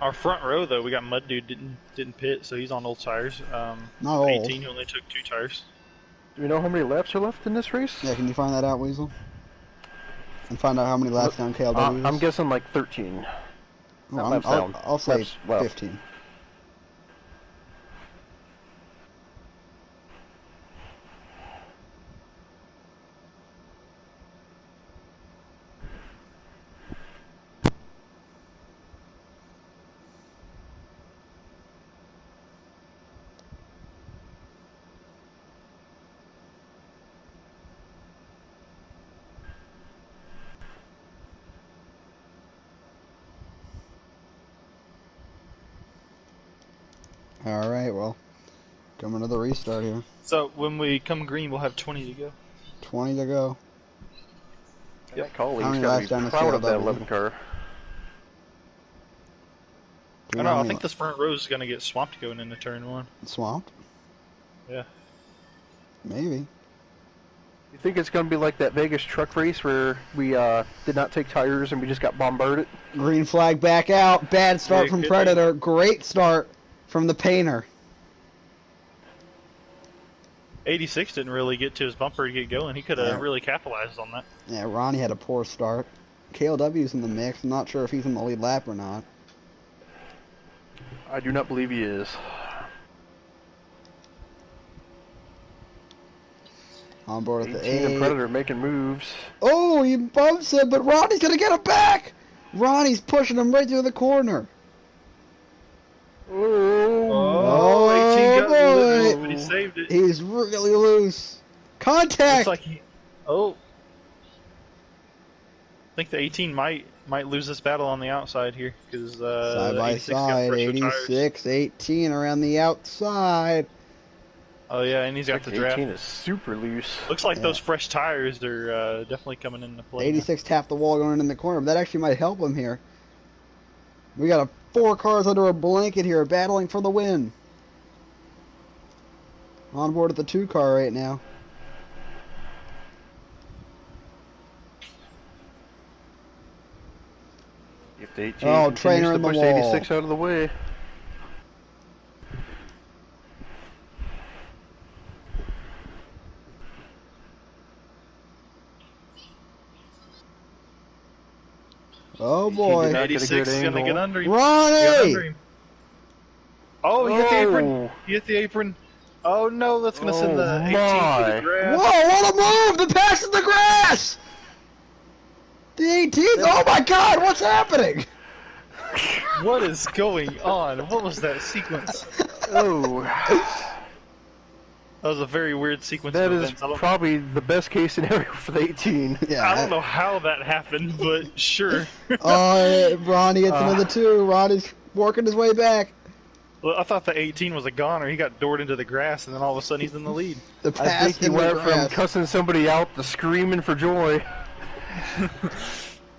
Our front row, though, we got Mud Dude didn't pit, so he's on old tires. Not old. 18, he only took 2 tires. Do we know how many laps are left in this race? Yeah, can you find that out, Weasel? And find out how many laps down KLW is? I'm guessing like 13. Oh, not laps down. I'll say Laps left. 15. All right, well, coming to the restart here. So when we come green, we'll have 20 to go. 20 to go. Yeah, Coley's How many got laps to down be the proud of that KLW? 11 car. Do I we don't know. how I many think this front row is gonna get swamped going into turn 1. swamped? Yeah. Maybe. You think it's going to be like that Vegas truck race where we did not take tires and we just got bombarded? Green flag back out. Bad start Yeah, from good Predator. Great start from the Painter. 86 didn't really get to his bumper to get going. He could have Yeah. really capitalized on that. Yeah, Ronnie had a poor start. KLW's in the mix. I'm not sure if he's in the lead lap or not. I do not believe he is. On board with the 18 and 8. Predator making moves. Oh, he bumps him, but Ronnie's going to get him back! Ronnie's pushing him right through the corner. Oh, 18 got boy. loose, but he saved it. He's really loose. Contact! Looks like I think the 18 might lose this battle on the outside here because Side by 86 got side, fresher tires. 86, 18 around the outside. Oh yeah, and he's got the draft. 18 is super loose. Looks like those fresh tires are definitely coming into play. 86 tapped the wall going in the corner, but that actually might help him here. We got 4 cars under a blanket here, battling for the win. On board at the 2 car right now. If the 18 Oh, continues trainer to in the push wall. 86 out of the way. Oh 18 boy. did not get a 86 good is gonna angle. get under him. Ronnie! Get under him. Oh, he hit the apron. Oh. He hit the apron. Oh no, that's gonna send the Oh, 18 my. to the grass. Whoa, what a move! The pass in the grass! The 18th, oh my god, what's happening? What is going on? What was that sequence? Oh. That was a very weird sequence That of is events. probably the best case scenario for the 18. Yeah. I don't know how that happened, but sure. Oh, Ronnie gets another 2. Ronnie's working his way back. Well, I thought the 18 was a goner. He got doored into the grass, and then all of a sudden he's in the lead. The I pass think he in the went from grass. cussing somebody out to screaming for joy.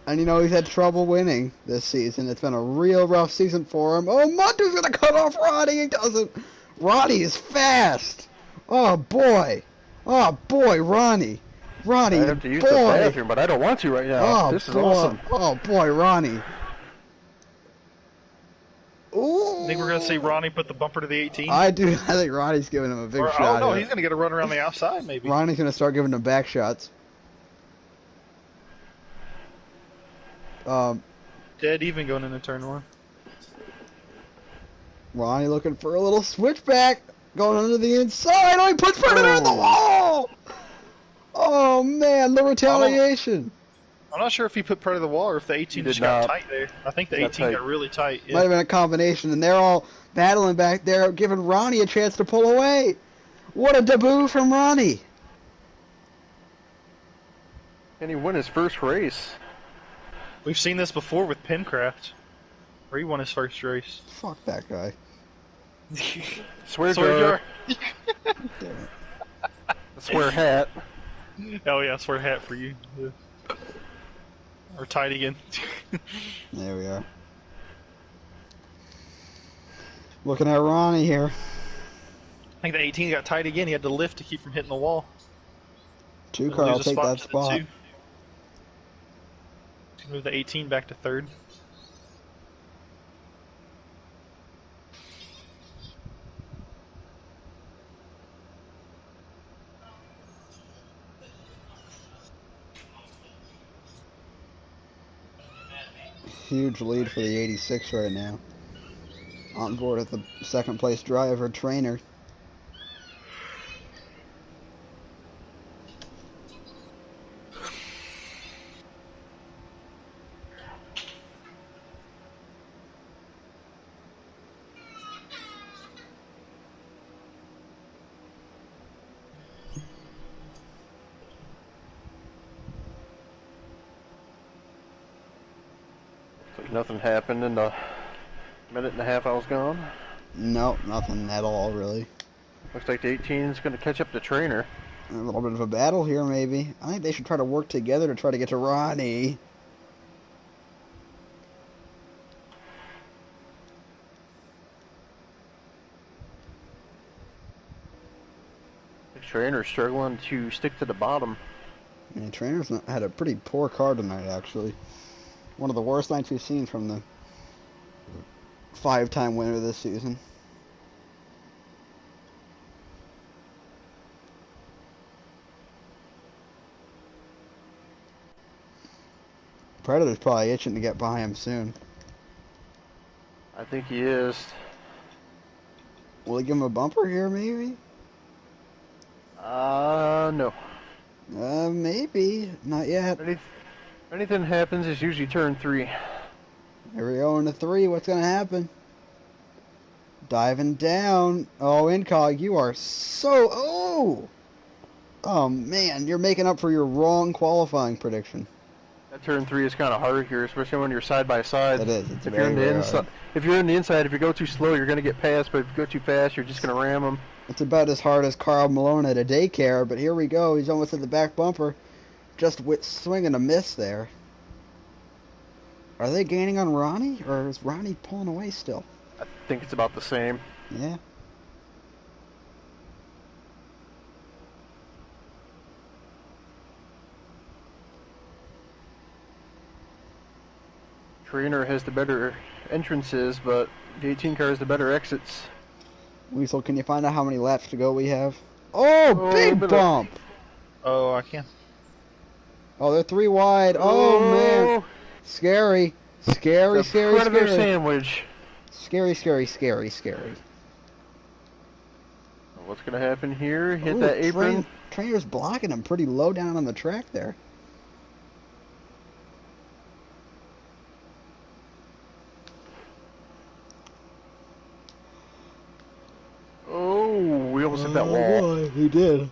And you know, he's had trouble winning this season. It's been a real rough season for him. Oh, Montu's gonna cut off Ronnie. He doesn't. Ronnie is fast. Oh boy. Oh boy, Ronnie. Ronnie, I have to use boy. the bathroom, but I don't want to right now. Oh, This is boy. awesome. Oh boy, Ronnie. Ooh. I think we're gonna see Ronnie put the bumper to the 18. I do. I think Ronnie's giving him a big Or, shot. oh no, here. he's gonna get a run around the outside maybe. Ronnie's gonna start giving him back shots. Dead even going into turn 1. Ronnie looking for a little switchback. Going under the inside. Oh, he puts Predator in the wall. Oh, man, the retaliation. I'm not sure if he put part of the wall or if the 18 did just got not. tight there. I think the Got 18 tight. got really tight. Yeah. Might have been a combination, and they're all battling back there, giving Ronnie a chance to pull away. What a debut from Ronnie. And he won his first race. We've seen this before with Pencraft, where he won his first race. Fuck that guy. Swear Swear jar. Swear hat. Oh yeah, swear hat for you. Yeah. Or tight again. There we are. Looking at Ronnie here. I think the 18 got tight again. He had to lift to keep from hitting the wall. 2 car will Lose a take that to the spot. 2. Move the 18 back to 3rd. Huge lead for the 86 right now. On board at the 2nd place driver, Trainer. Nothing happened in the minute and a half I was gone. Nope, nothing at all, really. Looks like the 18 is going to catch up to Trainer. A little bit of a battle here, maybe. I think they should try to work together to try to get to Ronnie. Trainer's struggling to stick to the bottom. Yeah, Trainer's had a pretty poor car tonight, actually. One of the worst nights we've seen from the 5-time winner this season. Predator's probably itching to get by him soon. I think he is. Will he give him a bumper here, maybe? No. Maybe. Not yet. Anything happens, it's usually turn 3. Here we go into 3. What's going to happen? Diving down. Oh, Incog, you are so... Oh! Oh, man, you're making up for your wrong qualifying prediction. That turn 3 is kind of hard here, especially when you're side by side. It is. It's If very, you're in the very inside, hard. if you're in the inside, if you go too slow, you're going to get past. But if you go too fast, you're just going to ram them. It's about as hard as Carl Malone at a daycare, but here we go. He's almost at the back bumper. Just swinging a miss there. Are they gaining on Ronnie, or is Ronnie pulling away still? I think it's about the same. Yeah. Trainer has the better entrances, but the 18 car has the better exits. Weasel, can you find out how many laps to go we have? Oh, big bump! Oh, I can. Oh, they're 3 wide. Oh, man. Scary. Scary, The scary, Predator scary. sandwich. Scary, scary, scary, scary. What's going to happen here? Hit Ooh, that apron. Trainer's blocking him pretty low down on the track there. Oh, we almost hit that wall. Boy, he did.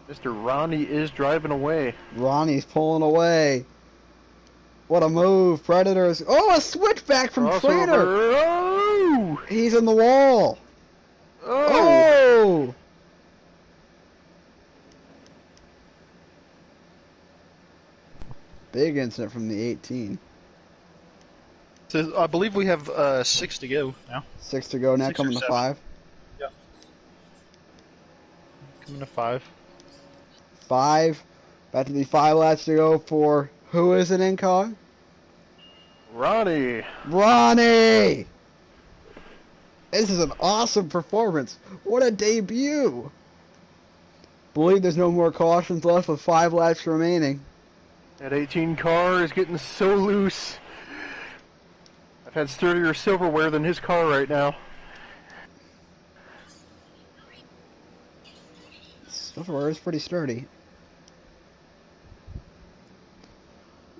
Mr. Ronnie is driving away. Ronnie's pulling away. What a move. Predators. Oh, a switchback from Crossover. Trainer. Oh! He's in the wall. Oh! Oh! Big incident from the 18. So I believe we have 6 to go now. 6 to go now, 6 or coming to 7. 5. Yeah. Coming to 5. 5. About to be 5 laps to go for who is it, Incog? Ronnie! Ronnie! This is an awesome performance. What a debut! Believe there's no more cautions left with 5 laps remaining. That 18 car is getting so loose. I've had sturdier silverware than his car right now. Silverware is pretty sturdy.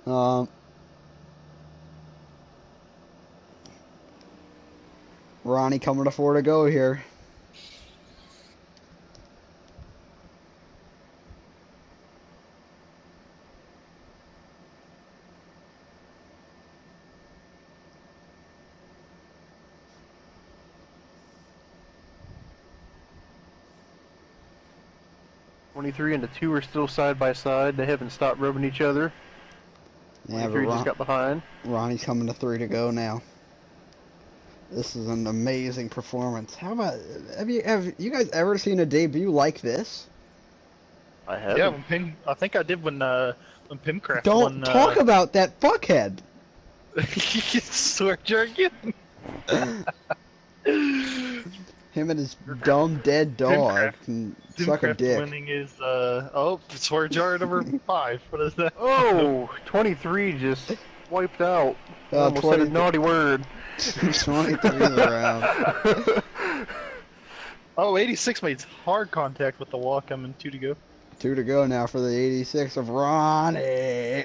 Ronnie coming to 4 to go here. '23 and the 2 are still side by side. They haven't stopped rubbing each other. Yeah, but 23 just got behind. Ronnie's coming to 3 to go now. This is an amazing performance. How about have you guys ever seen a debut like this? I have. Yeah, when Pim, I think I did when Pimcraft Don't won. talk about that fuckhead. Swear jargon. Him and his dumb dead dog Pimcraft. can suck a Pimcraft dick. winning is swear jar number 5. What is that? Oh, 23 just wiped out. Almost said a 23 naughty word. 23 around. Oh, 86 made hard contact with the wall coming 2 to go. 2 to go now for the 86 of Ronnie.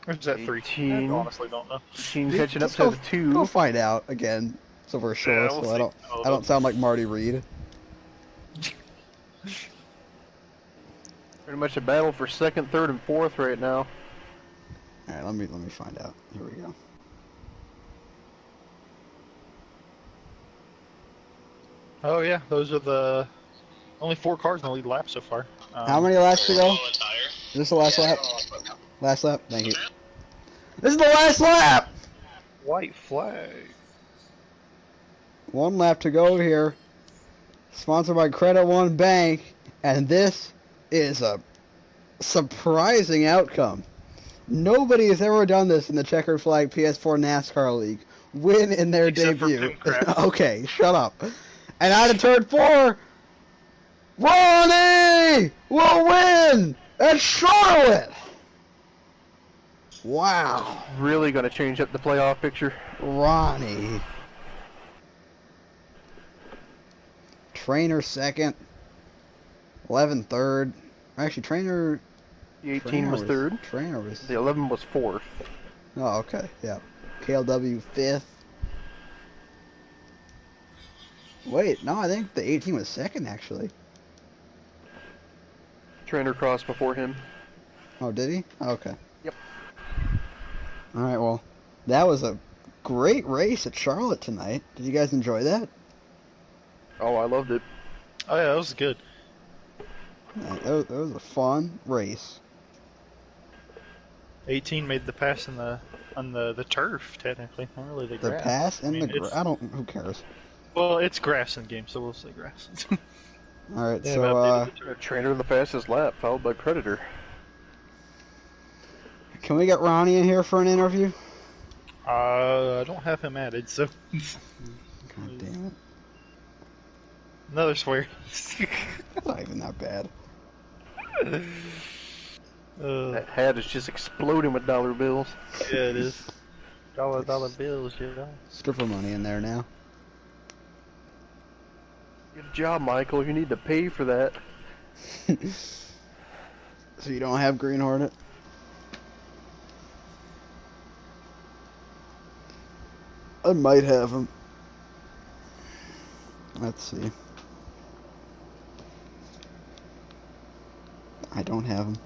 Or is that 3? 18. I honestly don't know. 18 catching up Just to the 2. Go find out again. So we're sure, Yeah, we'll so see. I don't sound like Marty Reed. Pretty much a battle for 2nd, 3rd, and 4th right now. All right, let me find out. Here we go. Oh yeah, those are the only 4 cars in the lead lap so far. How many laps to go? Roll a tire. Is this the last lap? Last lap. Thank you. This is the last lap. White flag. 1 lap to go here. Sponsored by Credit One Bank, and this is a surprising outcome. Nobody has ever done this in the Checkered Flag PS4 NASCAR League. Win in their Except for debut. Pimcraft. Okay, shut up. And out of turn 4, Ronnie will win at Charlotte. Wow, Really going to change up the playoff picture. Ronnie. Trainer 2nd, 11 3rd. Actually, Trainer. The 18 was 3rd. Trainer was. The 11 was 4th. Oh, okay, yeah. KLW 5th. Wait, no, I think the 18 was second, actually. Trainer crossed before him. Oh, did he? Okay. Yep. Alright, well, that was a great race at Charlotte tonight. Did you guys enjoy that? Oh, I loved it. Oh yeah, that was good. Yeah, that was a fun race. 18 made the pass on the turf, technically, not really the The grass. pass and I mean, who cares? Well, it's grass in game, so we'll say grass. Alright, They so, have updated the turf. Trainer the fastest lap, followed by Predator. can we get Ronnie in here for an interview? I don't have him added, so God damn it. another swear. That's not even that bad. That hat is just exploding with dollar bills. Yeah, it is. Dollar bills, you know. Stripper money in there now. Good job, Michael. You need to pay for that. So you don't have Green Hornet? I might have him. Let's see. I don't have him.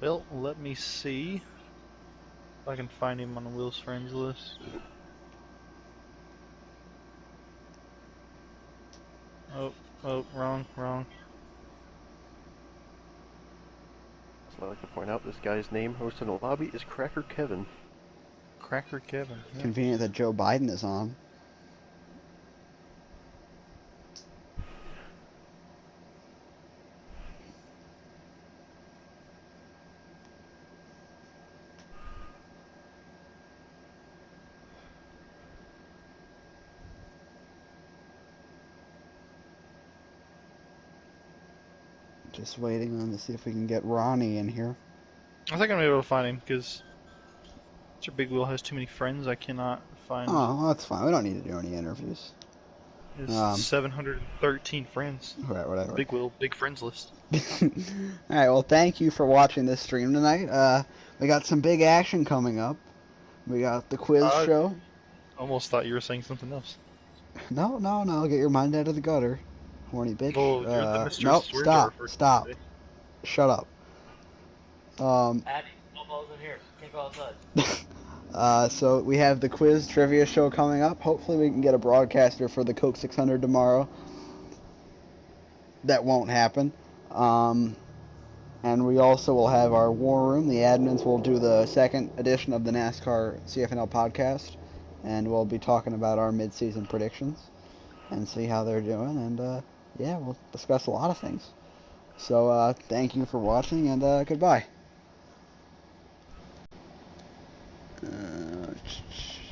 Well, let me see if I can find him on Will's friends list. Oh, wrong. So I'd like to point out this guy's name hosting the lobby is Cracker Kevin. Cracker Kevin. Yeah. Convenient that Joe Biden is on. Just waiting on to see if we can get Ronnie in here. I think I'm able to find him because Mr. Big Wheel has too many friends. I cannot find Oh, well, that's fine. We don't need to do any interviews. his Um, 713 friends. Alright, whatever. Big Wheel, big friends list. Alright, well, thank you for watching this stream tonight. We got some big action coming up. We got the quiz show. Almost thought you were saying something else. No, get your mind out of the gutter. Horny bitch. Well, you're the Mr. Nope, Swear Jar for stop. today. Shut up. Addy, no balls in here. Can't go outside. So we have the quiz trivia show coming up. Hopefully we can get a broadcaster for the Coke 600 tomorrow. That won't happen. And we also will have our war room. The admins will do the second edition of the NASCAR CFNL podcast. And we'll be talking about our mid-season predictions and see how they're doing. And yeah, we'll discuss a lot of things. So thank you for watching, and goodbye.